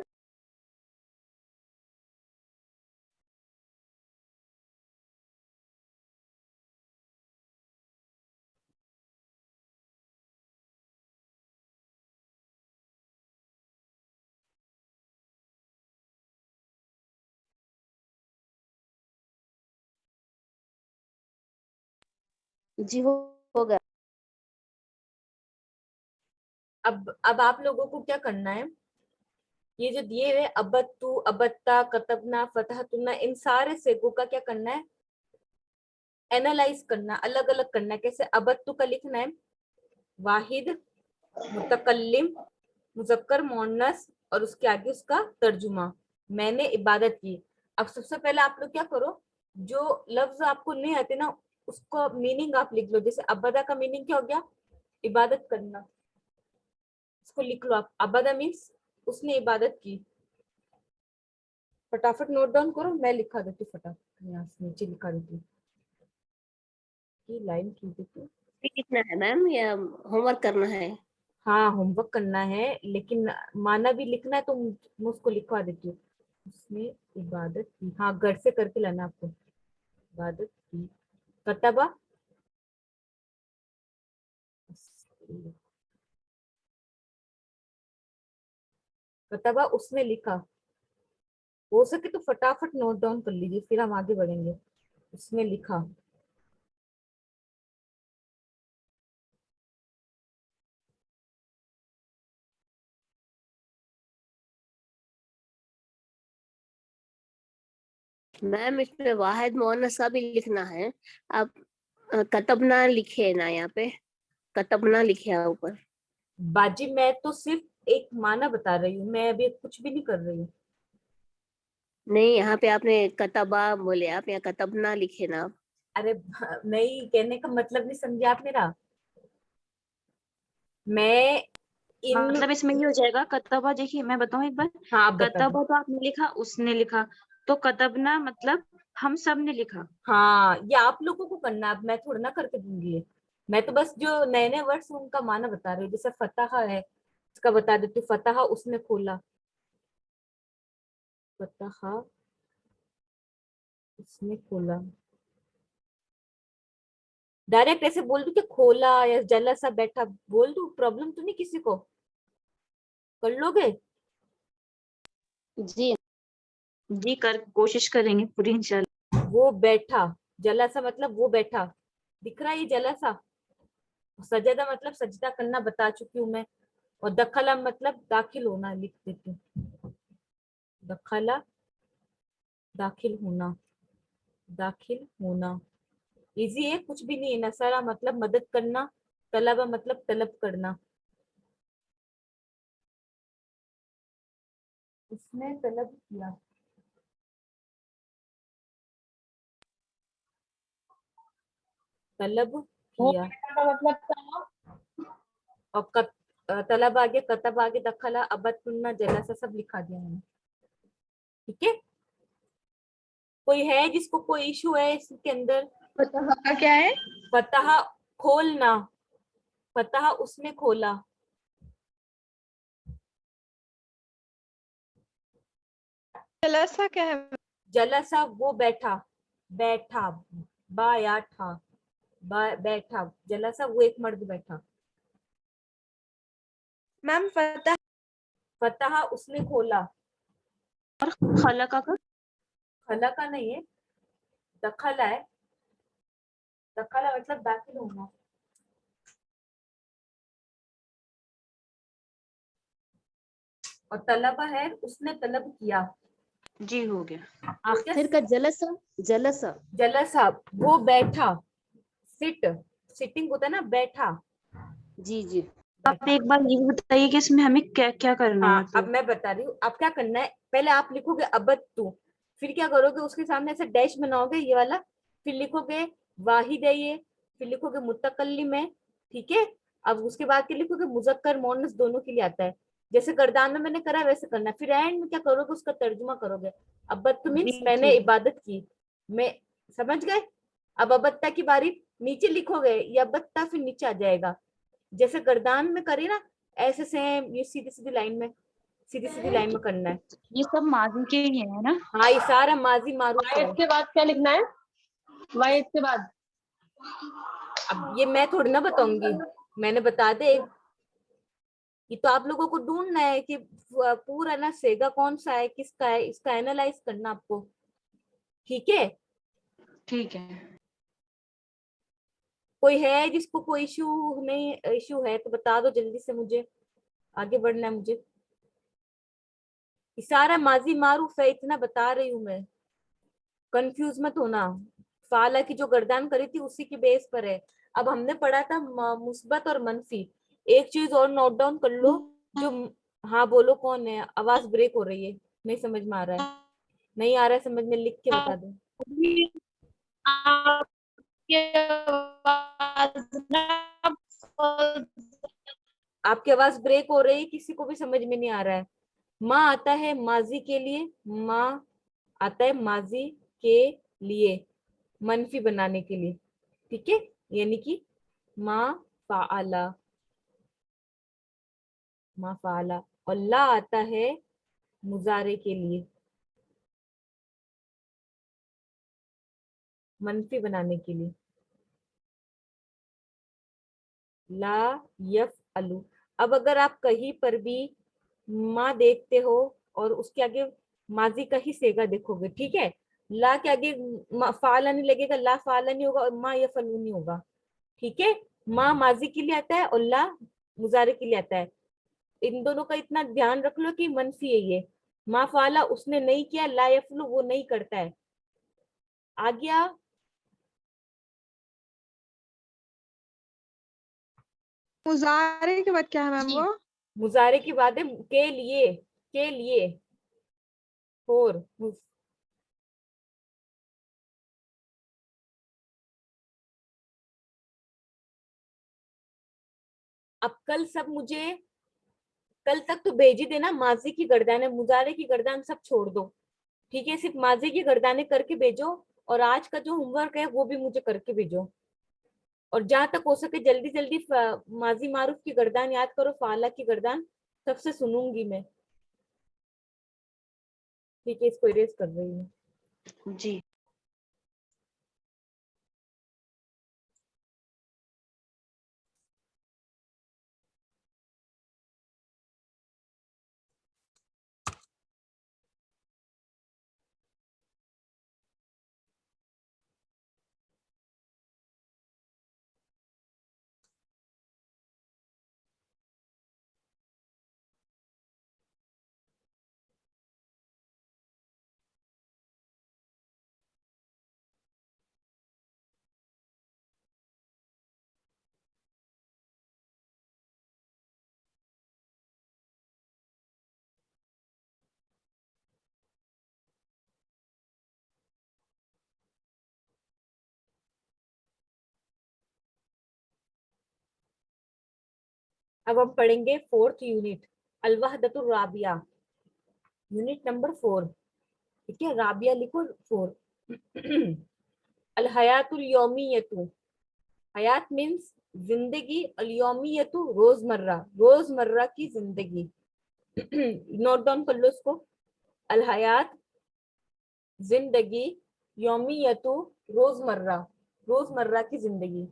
जी हो गया। अब आप लोगों को क्या करना है, ये जो दिए हुए अबत्तु, अबत्ता, कतबना, फतहतुन्ना, इन सारे सेगों का क्या करना है, एनालाइज करना, अलग अलग करना है। कैसे? अबत्तु का लिखना है वाहिद, मुतकल्लिम, मुजक्कर, मोन्नस और उसके आगे उसका तर्जुमा। मैंने इबादत की। अब सबसे पहले आप लोग क्या करो, जो लफ्ज आपको नहीं आते ना उसको मीनिंग आप लिख लो। जैसे अबदा का मीनिंग क्या हो गया? इबादत करना। इसको लिख लो आप, अबदा मीन्स उसने इबादत की। फटाफट नोट डाउन करो, मैं लिखा देती हूँ फटाफट, यहाँ से नीचे लिखा देती हूँ की लाइन की देती हूँ। भी कितना है मैम या होमवर्क करना है? हाँ होमवर्क करना है, लेकिन माना भी लिखना है तो मैं उसको लिखवा देती हूँ। उसने इबादत की, हाँ घर से करके लाना आपको। इबादत की, कतबा, कतबा उसने लिखा। हो सके तो फटाफट नोट डाउन कर लीजिए, फिर हम आगे बढ़ेंगे। उसने लिखा, मैम इसमें वाहिद मुअन्नस का भी लिखना है। आप कतबना लिखे ना, यहाँ पे कतबना लिखे है ऊपर। बाजी मैं तो सिर्फ एक माना बता रही हूँ, मैं अभी कुछ भी नहीं कर रही हूँ। नहीं, यहाँ पे आपने कतबा बोले, आप यहाँ कतबना लिखे ना आप। अरे नहीं, कहने का मतलब नहीं समझे आप मेरा। मैं इन, मतलब इसमें ये हो जाएगा कतबा, देखिए मैं बताऊं एक बार। हाँ आप बता दो। कतबा तो आपने लिखा, उसने लिखा, तो कतबना मतलब हम सब ने लिखा। हाँ ये आप लोगों को करना है, अब मैं थोड़ा ना करके दूंगी ये। मैं तो बस जो नए नए वर्ड्स हैं उनका माना बता रही हूँ। जैसे फतह है, इसका बता देती हूँ। फतह उसने खोला, फतह उसने खोला। डायरेक्ट ऐसे बोल दूं कि खोला या जला सा बैठा बोल दूं, प्रॉब्लम तो नहीं किसी को? कर लोगे? जी जी कर कोशिश करेंगे पूरी इंशाल्लाह। वो बैठा, जला सा मतलब वो बैठा, दिख रहा है ये जला सा। सजदा मतलब सजदा करना बता चुकी हूँ मैं। और दखला मतलब दाखिल होना, लिख देती हूँ। दखला दाखिल होना, दाखिल होना। इजी है, कुछ भी नहीं है। नसारा मतलब मदद करना, तलबा मतलब तलब करना। उसने तलब किया, तलब वो किया। का मतलब क्या है? और तलब आगे, कतब आगे, दखला, अबदुन्ना, जलसा सब लिखा दिया मैंने। ठीक है? कोई है जिसको कोई इशू है इसके अंदर? फतह का क्या है? फतह खोलना, फतह उसने खोला। जलसा क्या है? जलसा वो बैठा, बैठा, बा या ठा, बैठा। जलसा वो एक मर्द बैठा। मैम फतह फतह उसने खोला। और खलका का? खला का नहीं है, दखला है। दखला मतलब दाखिल होना। और तलबा है उसने तलब किया। जी हो गया। आखिर का जलसा, जलसा। जलसा वो बैठा, सिट, सिटिंग होता है ना, बैठा। जी जी। आप एक बार ये भी बताइए कि इसमें हमें क्या क्या करना है हाँ अब मतलब। मैं बता रही हूँ, आप क्या करना है। पहले आप लिखोगे अबत्तु, फिर क्या करोगे, उसके सामने ऐसे डैश बनाओगे ये वाला, फिर लिखोगे वाहिद है ये, फिर लिखोगे मुतकल्लिम है, ठीक है। अब उसके बाद के लिखोगे मुजक्कर मोनस दोनों के लिए आता है। जैसे गर्दान में मैंने करा वैसे करना है। फिर एंड में क्या करोगे, उसका तर्जुमा करोगे। अब्बत मीन्स जी मैंने ठीक है। इबादत की, मैं, समझ गए। अब अबत्ता की बारी, नीचे लिखोगे, ये अबत्ता फिर नीचे आ जाएगा। जैसे गर्दान में करे ना, ऐसे सेम ये सीधी सीधी लाइन में, सीधी सीधी लाइन में करना है। ये सब माजी के ही है ना? हाँ, ये सारा माजी मारूफ है। वाइट के बाद क्या लिखना है? वाइट के बाद अब ये मैं थोड़ी ना बताऊंगी, मैंने बता दे। ये तो आप लोगों को ढूंढना है कि पूरा ना सेगा कौन सा है, किसका है, इसका एनालाइज करना आपको। ठीक है। ठीक है। कोई है जिसको कोई इशू नहीं, इशू है तो बता दो जल्दी से, मुझे आगे बढ़ना है मुझे। ये सारा माजी मारूफ है, इतना बता रही हूं मैं, कंफ्यूज मत होना। फाला की जो गर्दान करी थी उसी की बेस पर है। अब हमने पढ़ा था मुस्बत और मनफी। एक चीज और नोट डाउन कर लो, जो, हाँ बोलो कौन है, आवाज ब्रेक हो रही है, नहीं समझ में आ रहा है, नहीं आ रहा है समझ में, लिख के बता दो। आपकी आवाज ब्रेक हो रही है, किसी को भी समझ में नहीं आ रहा है। माँ आता है माजी के लिए, माँ आता है माजी के लिए, मनफी बनाने के लिए। ठीक है, यानी कि माँ फाला, माँ फाला। और ला आता है मुजारे के लिए, मनफी बनाने के लिए। ला यफ अलू। अब अगर आप कहीं पर भी माँ देखते हो और उसके आगे माजी का ही सेगा देखोगे, ठीक है, ला के आगे फाला नहीं लगेगा, ला फाला नहीं होगा और माँ यफलू नहीं होगा। ठीक है, माँ माजी के लिए आता है और ला मुजारे के लिए आता है। इन दोनों का इतना ध्यान रख लो कि मनफी है ये। माँ फाला उसने नहीं किया, ला यफलू वो नहीं करता है। आ गया। मुजारे के बाद क्या है मैम जी। वो? मुजारे की बात है, के लिए, फोर। अब कल सब मुझे, कल तक तो भेज ही देना, माजी की गर्दान है, मुजारे की गर्दान सब छोड़ दो। ठीक है, सिर्फ माजी की गर्दाने करके भेजो। और आज का जो होमवर्क है वो भी मुझे करके भेजो। और जहां तक हो सके जल्दी जल्दी माजी मारूफ की गर्दान याद करो, फाला की गर्दान सबसे सुनूंगी मैं। ठीक है, इसको इरेज कर रही हूँ। जी। अब हम पढ़ेंगे फोर्थ यूनिट, अलवहदतुर राबिया, यूनिट नंबर 4। ठीक है, राबिया लिखो 4। अल हयातुल यौमियतु, हयात मीन्स जिंदगी, अल यौमियतु रोजमर्रा, रोजमर्रा की जिंदगी। नोट डाउन कर लो इसको। अल हयात जिंदगी, यौमियतु रोजमर्रा, रोजमर्रा की जिंदगी।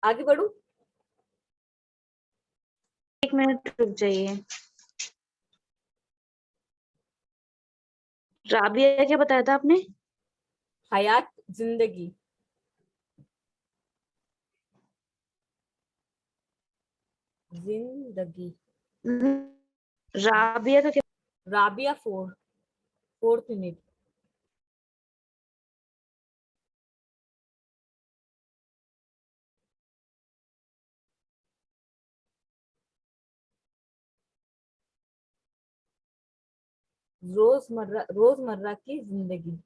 आगे बढ़ू। 1 मिनट रुक जाइए। राबिया क्या बताया था आपने? हयात जिंदगी, जिंदगी। राबिया का क्या? Rabia 4, fourth unit. रोजमर्रा की जिंदगी।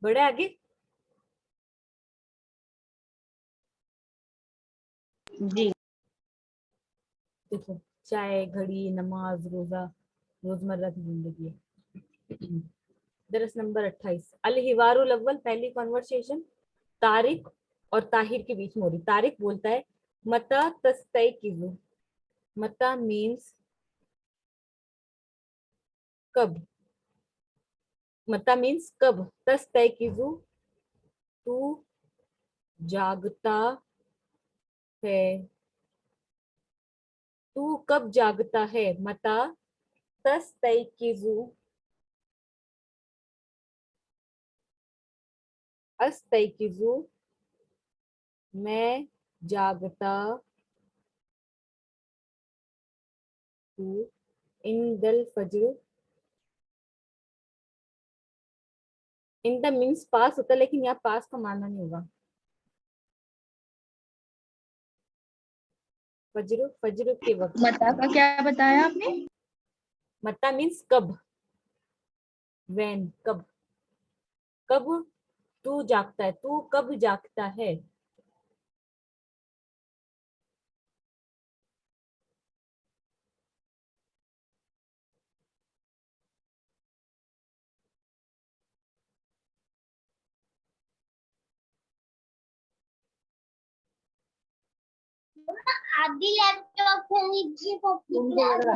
बड़े आगे। जी। देखो, चाय, घड़ी, नमाज, रोजा रोजमर्रा की जिंदगी है। दरस नंबर 28, अल हिवारुल अव्वल, पहली कॉन्वर्सेशन तारिक और ताहिर के बीच में हो रही। तारिक बोलता है मता तस्तयकिज़ु। मता मीन्स कब, मता मीन्स कब, तस्तयकिज़ु तू जागता है, तू कब जागता है। मता तस्तयकिज़ु, अस्तयकिज़ु मैं जागता हूँ, इंदल फज्र। इन द मीन्स पास होता है, लेकिन यहाँ पास का मानना नहीं होगा। फज्र, फज्र के वक्त। मता का क्या बताया आपने? मता मीन्स कब, व्हेन, कब। कब तू जागता है, तू कब जागता है।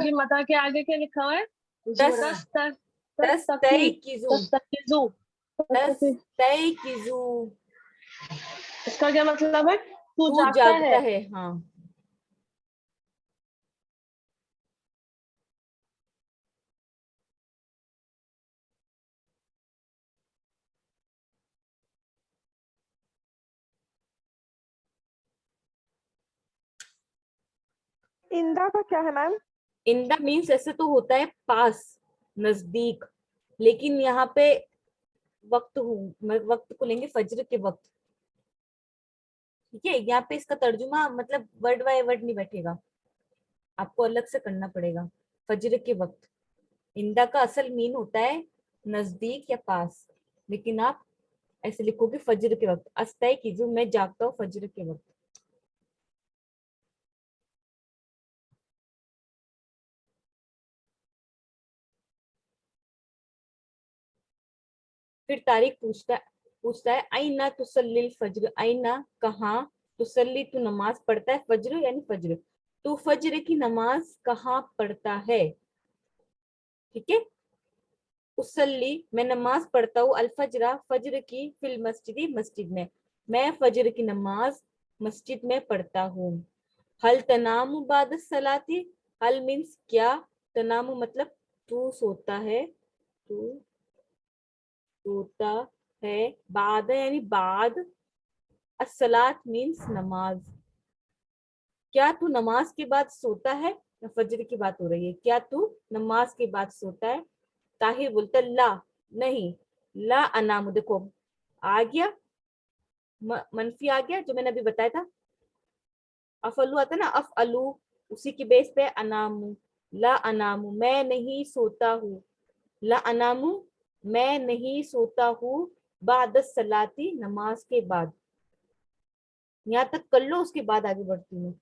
जी मता के आगे क्या लिखा हुआ है? तस्तयकिज़ु, तस्तयकिज़ु। तस्तयकिज़ु इसका क्या मतलब है? तू तू जागता जागता है। है। हाँ, इंदा का क्या है मैम? इन द मीन्स ऐसे तो होता है पास, नजदीक, लेकिन यहाँ पे वक्त वक्त को लेंगे फज्र के वक्त। ठीक है, यहाँ पे इसका तर्जुमा मतलब वर्ड बाय वर्ड नहीं बैठेगा, आपको अलग से करना पड़ेगा। फज्र के वक्त, इंदा का असल मीन होता है नजदीक या पास, लेकिन आप ऐसे लिखोगे फज्र के वक्त। अस्तयकिज़ु मैं जागता हूँ फज्र के वक्त। फिर तारिक पूछता है आइना तुसल्लिल फज्र, आइना कहाँ, तुसल्ली तू नमाज पढ़ता है, फज्र यानी फज्र, तू फज्र की नमाज कहाँ पढ़ता है। ठीक है, उसल्ली मैं नमाज पढ़ता हूँ, अल-फज्र फज्र की, फिल मस्जिदी मस्जिद में, मैं फज्र की नमाज मस्जिद में पढ़ता हूँ। हल तनामु बाद सलाती, हल मीन्स क्या, तनामु मतलब तू सोता है, तू सोता है, बाद यानी बाद, अस्सलात मीन्स नमाज। क्या तू नमाज के बाद सोता है, या फज्र की बात हो रही है, क्या तू नमाज के बाद सोता है। ताहिर बोलता ला, नहीं, ला अनामु। देखो आ गया, मनफी आ गया जो मैंने अभी बताया था। अफलू आता ना, अफ अलू, उसी की बेस पे अनामु। ला अनामु मैं नहीं सोता हूँ, ला अनामु मैं नहीं सोता हूँ, बाद सलाती नमाज के बाद। यहाँ तक कर लो, उसके बाद आगे बढ़ती हूँ।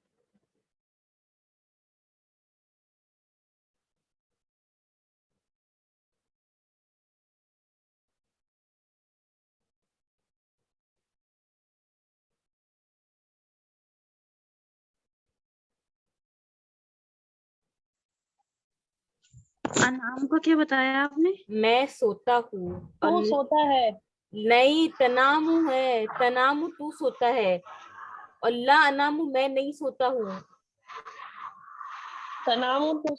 अनाम को क्या बताया आपने? मैं सोता हूँ, और तू सोता है। नहीं, तनामु है, तनामु तू सोता है, और ला अनामु मैं नहीं सोता हूँ। तनामु तू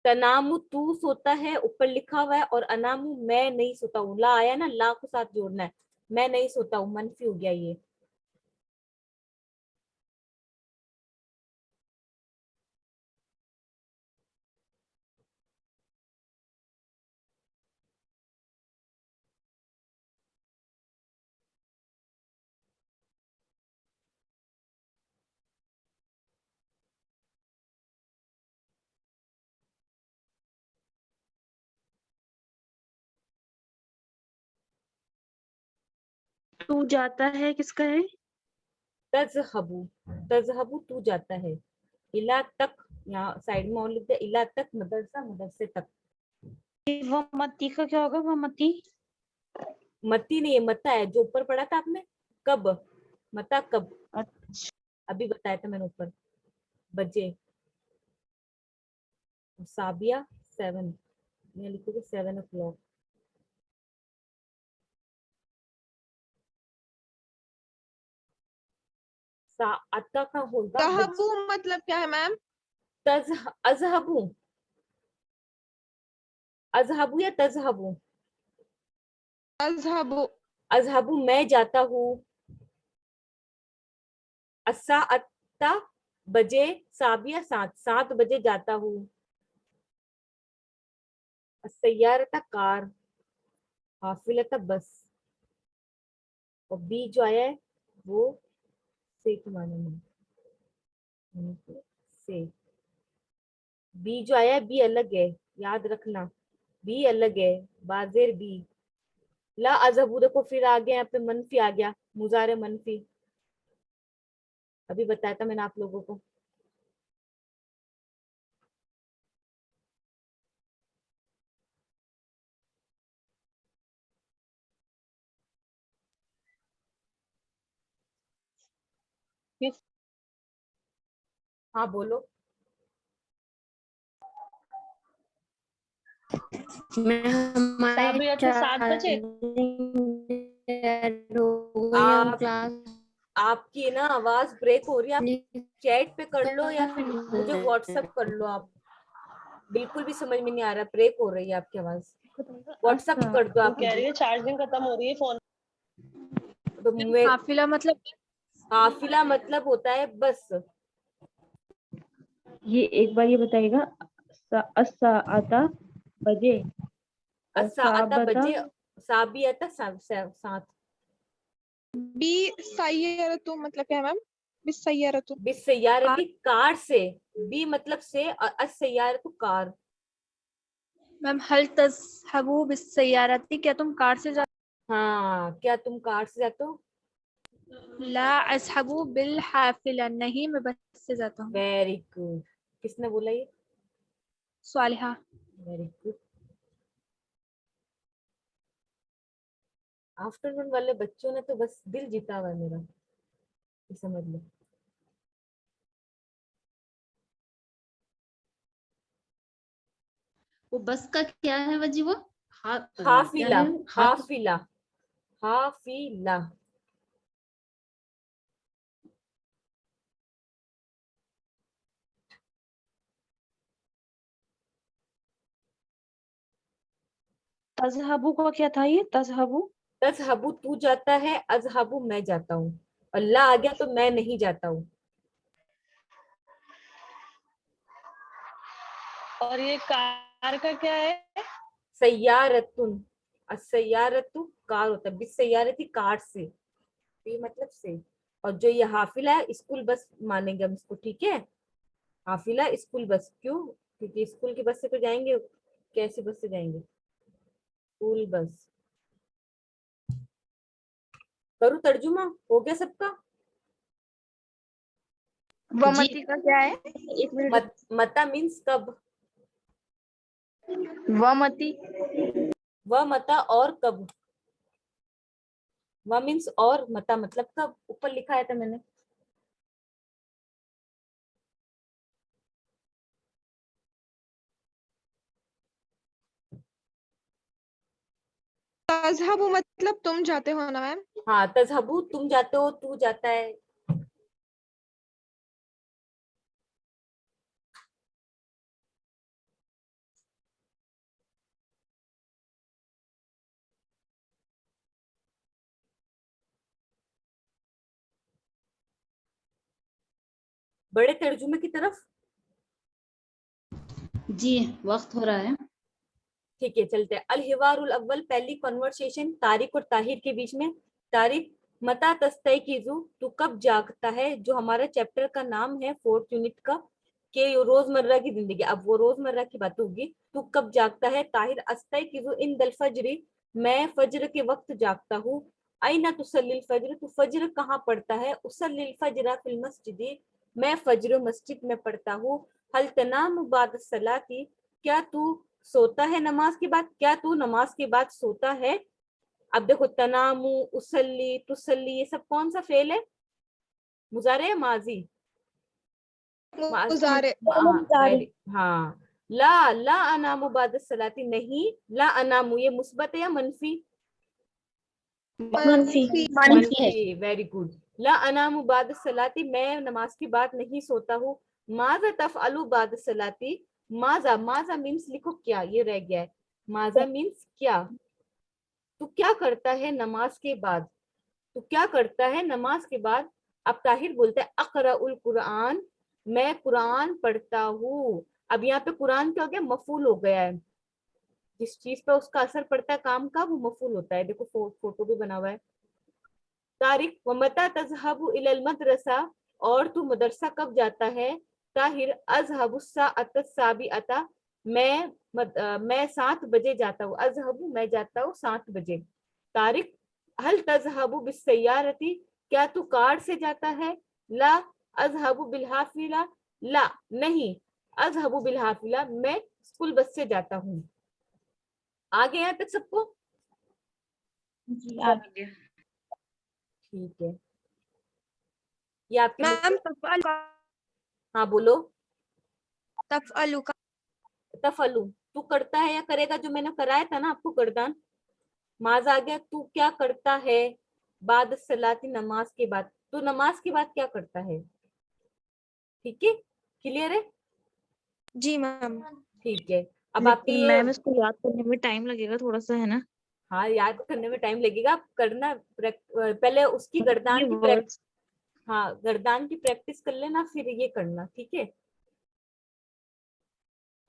तनामु तू सोता है ऊपर लिखा हुआ है, और अनामु मैं नहीं सोता हूँ। ला आया ना, ला को साथ जोड़ना है। मैं नहीं सोता हूँ, मनफी हो गया ये। तू जाता है किसका है? तजहबू, तजहबू तू जाता है। इला तक, यहाँ साइड में और लिख दिया, इला तक मदरसा, मदरसे तक। वो मती का क्या होगा? वो मती मती नहीं है, मता है, जो ऊपर पढ़ा था आपने। कब, मता कब, अच्छा। अभी बताया था मैंने ऊपर, बजे। साबिया 7, मैं लिखूंगी 7 o'clock। अता का होगा तहबू मतलब क्या है मैम? अजहबू, अजहबू या तजहबू? अजहबू। अजहबू मैं जाता हूँ। अस्सा अत्ता बजे, साबिया 7 बजे जाता हूँ। सैयारता कार, हाफिलता बस। और बी जो आया है वो से के माने में, से। बी जो आया है, बी अलग है, याद रखना, बी अलग है। बाजेर बी। ला अजहबू, देखो फिर आ गया यहाँ पे, मनफी आ गया, मुजारे मनफी। अभी बताया था मैंने आप लोगों को। हाँ बोलो। मैं हमारे साबिया के 7 बजे। आप क्लास आपकी ना आवाज ब्रेक हो रही है, आप चैट पे कर लो या फिर मुझे व्हाट्सएप कर लो। आप बिल्कुल भी समझ में नहीं आ रहा, ब्रेक हो रही है आपकी आवाज। व्हाट्सएप अच्छा। कर दो वो आप कह रही मुझे। है चार्जिंग खत्म हो रही है फोन। तो मैं, काफिला मतलब काफिला मतलब होता है बस। ये एक बार ये बताइएगा। अस्सा आता बजे और अस्सा आता साबता बजे, साबियता 7। बी सैयरतु मतलब क्या है मैम? बी सैयरतु। बिस सैयारती कार से, बी मतलब से, अस सैयारतु कार। मैम हल तज़हबू बिस्सैयारती, क्या तुम कार से जा? हाँ, क्या तुम कार से जाते हो? ला अज़हबू बिल हाफिला, नहीं मैं बस से जाता हूँ। Very good. किसने बोला ये? स्वालिहा। Very good. आफ्टरनून वाले बच्चों ने तो बस दिल जीता हुआ है मेरा, ये समझ लो। वो बस का क्या है वजी? वो क्या हाफिला, है? हाफिला, हाफिला। तजहबू का क्या था? ये तजहबू तजहबू तू जाता है, अजहबू मैं जाता हूँ। अल्लाह आ गया तो मैं नहीं जाता हूँ। और ये कार का क्या है? सैयारतुन, असैयारतु कार होता है, बिस सैयारती कार से, ये मतलब से। और जो ये हाफिला है, स्कूल बस मानेंगे हम इसको, ठीक है। हाफिला स्कूल बस, क्यों? क्योंकि स्कूल की बस से तो जाएंगे, कैसी बस से जाएंगे? School bus. करूँ तर्जुमा, हो गया सबका? वमती का क्या है? एक मिनट। मता मीन्स कब, वमती वह मता और कब। वह मीन्स और, मता मतलब कब, ऊपर लिखा है था मैंने। तज़हबू मतलब तुम जाते हो ना मैम? हाँ, तजहबू तुम जाते हो, तू जाता है। बड़े तर्जुमे की तरफ। जी वक्त हो रहा है। ठीक है, चलते हैं। अल हिवारुल अव्वल, पहली कन्वर्सेशन तारिक और ताहिर के बीच में। तारिक, मता तस्तयकिज़ु, तू कब जागता है, जो हमारा चैप्टर का नाम है 4th यूनिट का, के रोजमर्रा की जिंदगी। अब वो रोजमर्रा की बात होगी। तू कब जागता है। ताहिर, अस्तयकिज़ु इंदल फज्री, मैं फज्र के वक्त जागता हूँ। अयना तुसल्लिल फज्र, तू फज्र कहाँ पढ़ता है। उसल्लिल फज्र फिल मस्जिद, मैं फज्र मस्जिद में पढ़ता हूँ। हल तनाम बाद सलाती, क्या तू सोता है नमाज के बाद। क्या तू नमाज के बाद सोता है। अब देखो, तनामू, उसल्ली, तुसल्ली, ये सब कौन सा फेल है, मुजारे या माजी। मुजारे। हाँ। ला ला अनामु बाद सलाती, नहीं ला अनामु, ये मुस्बत है या मनफी। मनफी। मनफी, वेरी गुड। ला अनामु बाद सलाती, मैं नमाज के बाद नहीं सोता हूँ। माजा तफअलु बाद सलाती, माजा, माजा मीन्स लिखो क्या, ये रह गया है। माजा मीन्स क्या, तू क्या करता है नमाज के बाद। तू क्या करता है नमाज के बाद। अब ताहिर बोलता है अक़रउल कुरान, मैं कुरान पढ़ता हूँ। अब यहाँ पे कुरान क्या हो गया, मफूल हो गया है। जिस चीज पे उसका असर पड़ता है काम का, वो मफूल होता है। देखो फोटो भी बना हुआ है। तारिक, वमता तज़हबु इलल मदरसा, और तू मदरसा कब जाता है। ताहिर, अज़हबु साअत साबिअता, मैं 7 बजे जाता हूँ। अज़हबु, मैं जाता हूँ 7 बजे। तारिक, हल तज़हबु बिस्सय्यारती, क्या तू कार से जाता है। ला अज़हबु बिलहाफिला, ला नहीं, अज़हबु बिलहाफिला, मैं स्कूल बस से जाता हूँ। आगे यहाँ तक सबको। जी आगे। ठीक है, ये आपके मैम तफ़अल, हाँ बोलो। तफ़अलु का तफलू, तू करता है या करेगा, जो मैंने कराया था ना आपको करदान। माज आ गया, तू क्या करता है। बाद सलाती, नमाज के बाद, तू नमाज के बाद क्या करता है। ठीक है, क्लियर है। जी मैम। ठीक है, अब आपके लेकिन ये, मैम इसको याद करने में टाइम लगेगा थोड़ा सा, है ना। हाँ याद करने में टाइम लगेगा। आप करना पहले उसकी मतलब गर्दान ये की वर्ड्स। हाँ गर्दान की प्रैक्टिस कर लेना, फिर ये करना, ठीक है।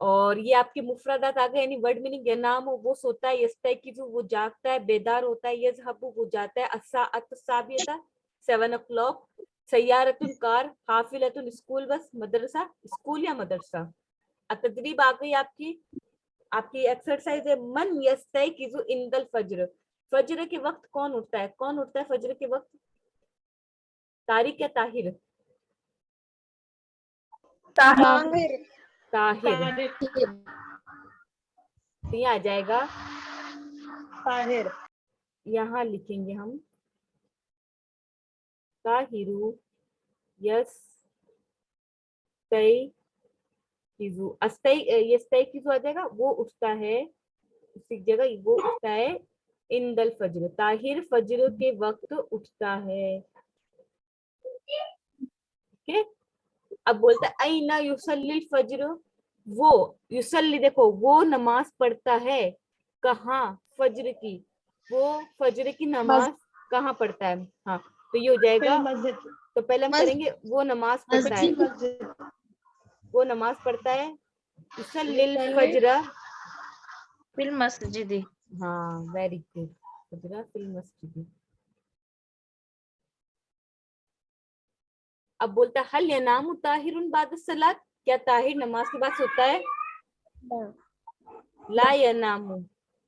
और ये आपके मुफरदात आ गए, यानी वर्ड मीनिंग। यनाम, वो सोता है। यस्तयकिज़ु, वो जागता है, बेदार होता है। यज़हबु, वो जाता है। अस्साअत साबियता, 7 o'clock। सय्यारतुन, कार। हाफिलतुन, school bus. मदरसा, स्कूल या मदरसा। तदरीब आ गई आपकी। आपकी एक्सरसाइज है। मन यस्तयकिज़ु इंदल फज्र, फज्र के वक्त कौन उठता है। कौन उठता है फज्र के वक्त। तारिक या ताहिर। ताहिर। ताहिर, तो ये आ जाएगा, ताहिर। यहाँ लिखेंगे हम ताहिरु यस्तयकिज़ु, यस्तयकिज़ु आ जाएगा, वो उठता है। उसी जगह वो उठता है। इंदल फज्र, ताहिर फज्र के वक्त उठता है। ठीक है, अब बोलता है अयना युसल्लिल फज्र, वो युसल्ली, देखो वो नमाज पढ़ता है। कहाँ, फज्र की, वो फज्र की नमाज कहाँ पढ़ता है। हाँ, तो ये हो जाएगा। फिल मस्जिद। तो पहले हम करेंगे, वो नमाज पढ़ता है। मस्जिद। वो नमाज पढ़ता है। युसल्लिल फज्र, फिल मस्जिद। हाँ वेरी गुड। फज्र फिल मस्जिद। अब बोलता है हल यनामु ताहिरुन बाद सलात, क्या ताहिर नमाज के बाद सोता है। ला यनामु,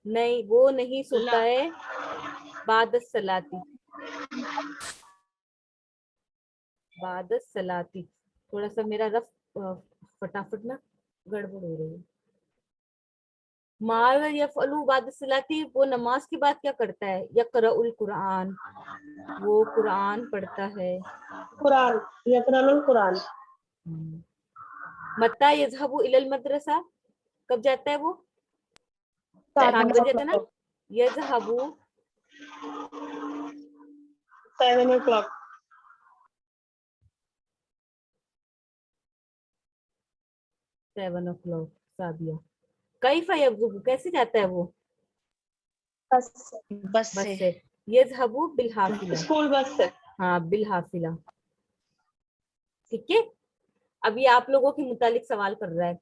नहीं वो नहीं सोता है। बाद सलाती, बाद सलाती, थोड़ा सा मेरा रफ फटाफट ना गड़बड़ हो रही है। माल यफअलु बाद सलाती, वो नमाज के बाद क्या करता है। यक़रउल कुरान, वो कुरान पढ़ता है। कुरान, यक़रउल कुरान। मत्ता यज़हबु इलल मदरसा, कब जाता है वो। 7 बजे था ना। यज़हबु 7 o'clock। 7 o'clock, साबिया। कैफ़ा यज़हबु, कैसे जाता है वो। बस बस से। यज़हबु बिल हाफिला, स्कूल बस से। हाँ बिल हाफिला। ठीक है, अब ये आप लोगों के मुतालिक सवाल कर रहा है।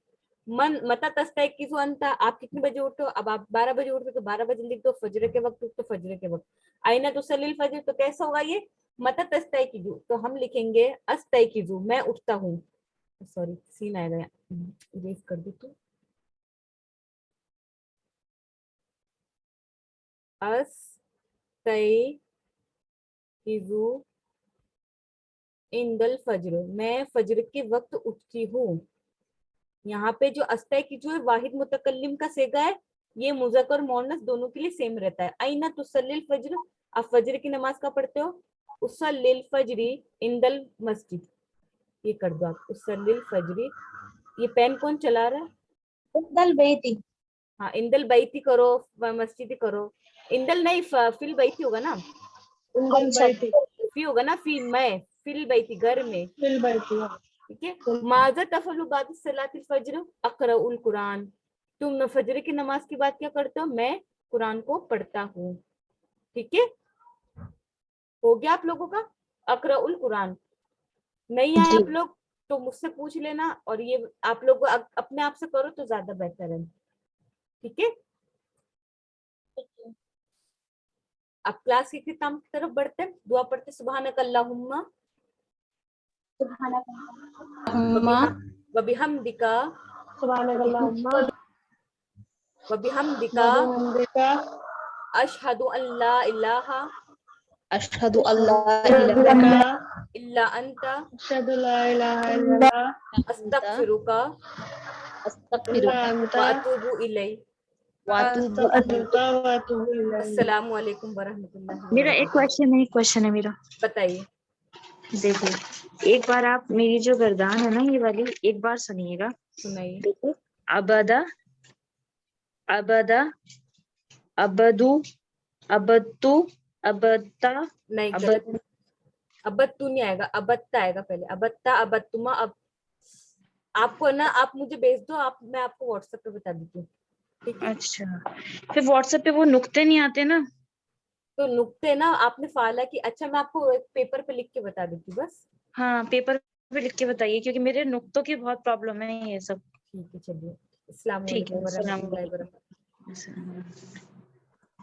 मन मता तस्तयकिज़ु अंता, आप कितने बजे उठो? अब आप 12 बजे उठो तो 12 बजे लिख दो, फजर के वक्त तो फजर के वक्त। आइना तुसल्लिल फजर, तो कैसा होगा ये? मता तस्तयकिज़ु, तो हम लिखेंगे अस्तयकिज़ु, मैं उठता हूँ। सॉरी सीन आएगा, इरेज कर दो तो। अस्तयकिज़ु इंदल फजर, मैं फजर के वक्त उठती हूँ। यहाँ पे जो अस्तयकिज़ु है वाहिद मुतकल्लिम का सेगा है, ये मुज़क्कर मुअन्नस दोनों के लिए सेम रहता है। आइना तुसल्लिल फजर, आप फजर की नमाज का पढ़ते हो? उसल्लिल फजरी इंदल मस्जिद, ये कर दो आप, उसल्लिल फजरी। ये पेन कौन चला रहा है? इंदल बेती। हाँ इंदल बैती करो, मस्जिद करो। इंदल नहीं, फिल बैती होगा ना, फी होगा ना, फी मैं फिल बैती घर में, ठीक है। माज़ा तफअलु बाद सलातिल फज्र, अक़रउल कुरान, तुम फजर की नमाज के बाद क्या करते हो? मैं कुरान को पढ़ता हूँ, ठीक है। हो गया आप लोगों का? अक़रउल कुरान। नहीं आए आप लोग तो मुझसे पूछ लेना, और ये आप लोग अपने आप से करो तो ज्यादा बेहतर है, ठीक है। अब क्लास के किताब की तरफ बढ़ते हैं, दुआ पढ़ते। सुबहानक अल्लाहुम्मा वबिहम्दिका वबिहम्दिका अशहदु अल्ला इलाहा अशहदु अल्ला इलाहा इल्ला अंता अल्लाह अस्तगफिरुका व अतूबु इलैक। अस्सलामु अलैकुम वरहमतुल्लाहि। मेरा एक क्वेश्चन है मेरा। बताइए। देखिए, एक बार आप मेरी जो गर्दान है ना, ये वाली एक बार सुनिएगा। सुनाइए। देखो, अबदा, अबदा, अबदू, अबत्तू, अबत्ता, नहीं अबद गलत, अबत्तू नहीं आएगा, अबत्ता आएगा पहले। अबत्ता, अबत्तुमा। अब आपको ना, आप मुझे भेज दो, आप मैं आपको व्हाट्सएप पे बता देती हूँ, ठीक है। अच्छा, फिर व्हाट्सएप पे वो नुक्ते नहीं आते ना? तो नुक्ते ना आपने फाला की, अच्छा मैं आपको एक पेपर पे लिख के बता देती हूँ बस। हाँ, पेपर पे लिख के बताइए, क्योंकि मेरे नुक्तों की बहुत प्रॉब्लम है ये सब। ठीक है, चलिए। अस्सलाम ठीक वालेकुम है, अस्सलाम वरहमतुल्लाहि वबरकातुहू। वालेकुम।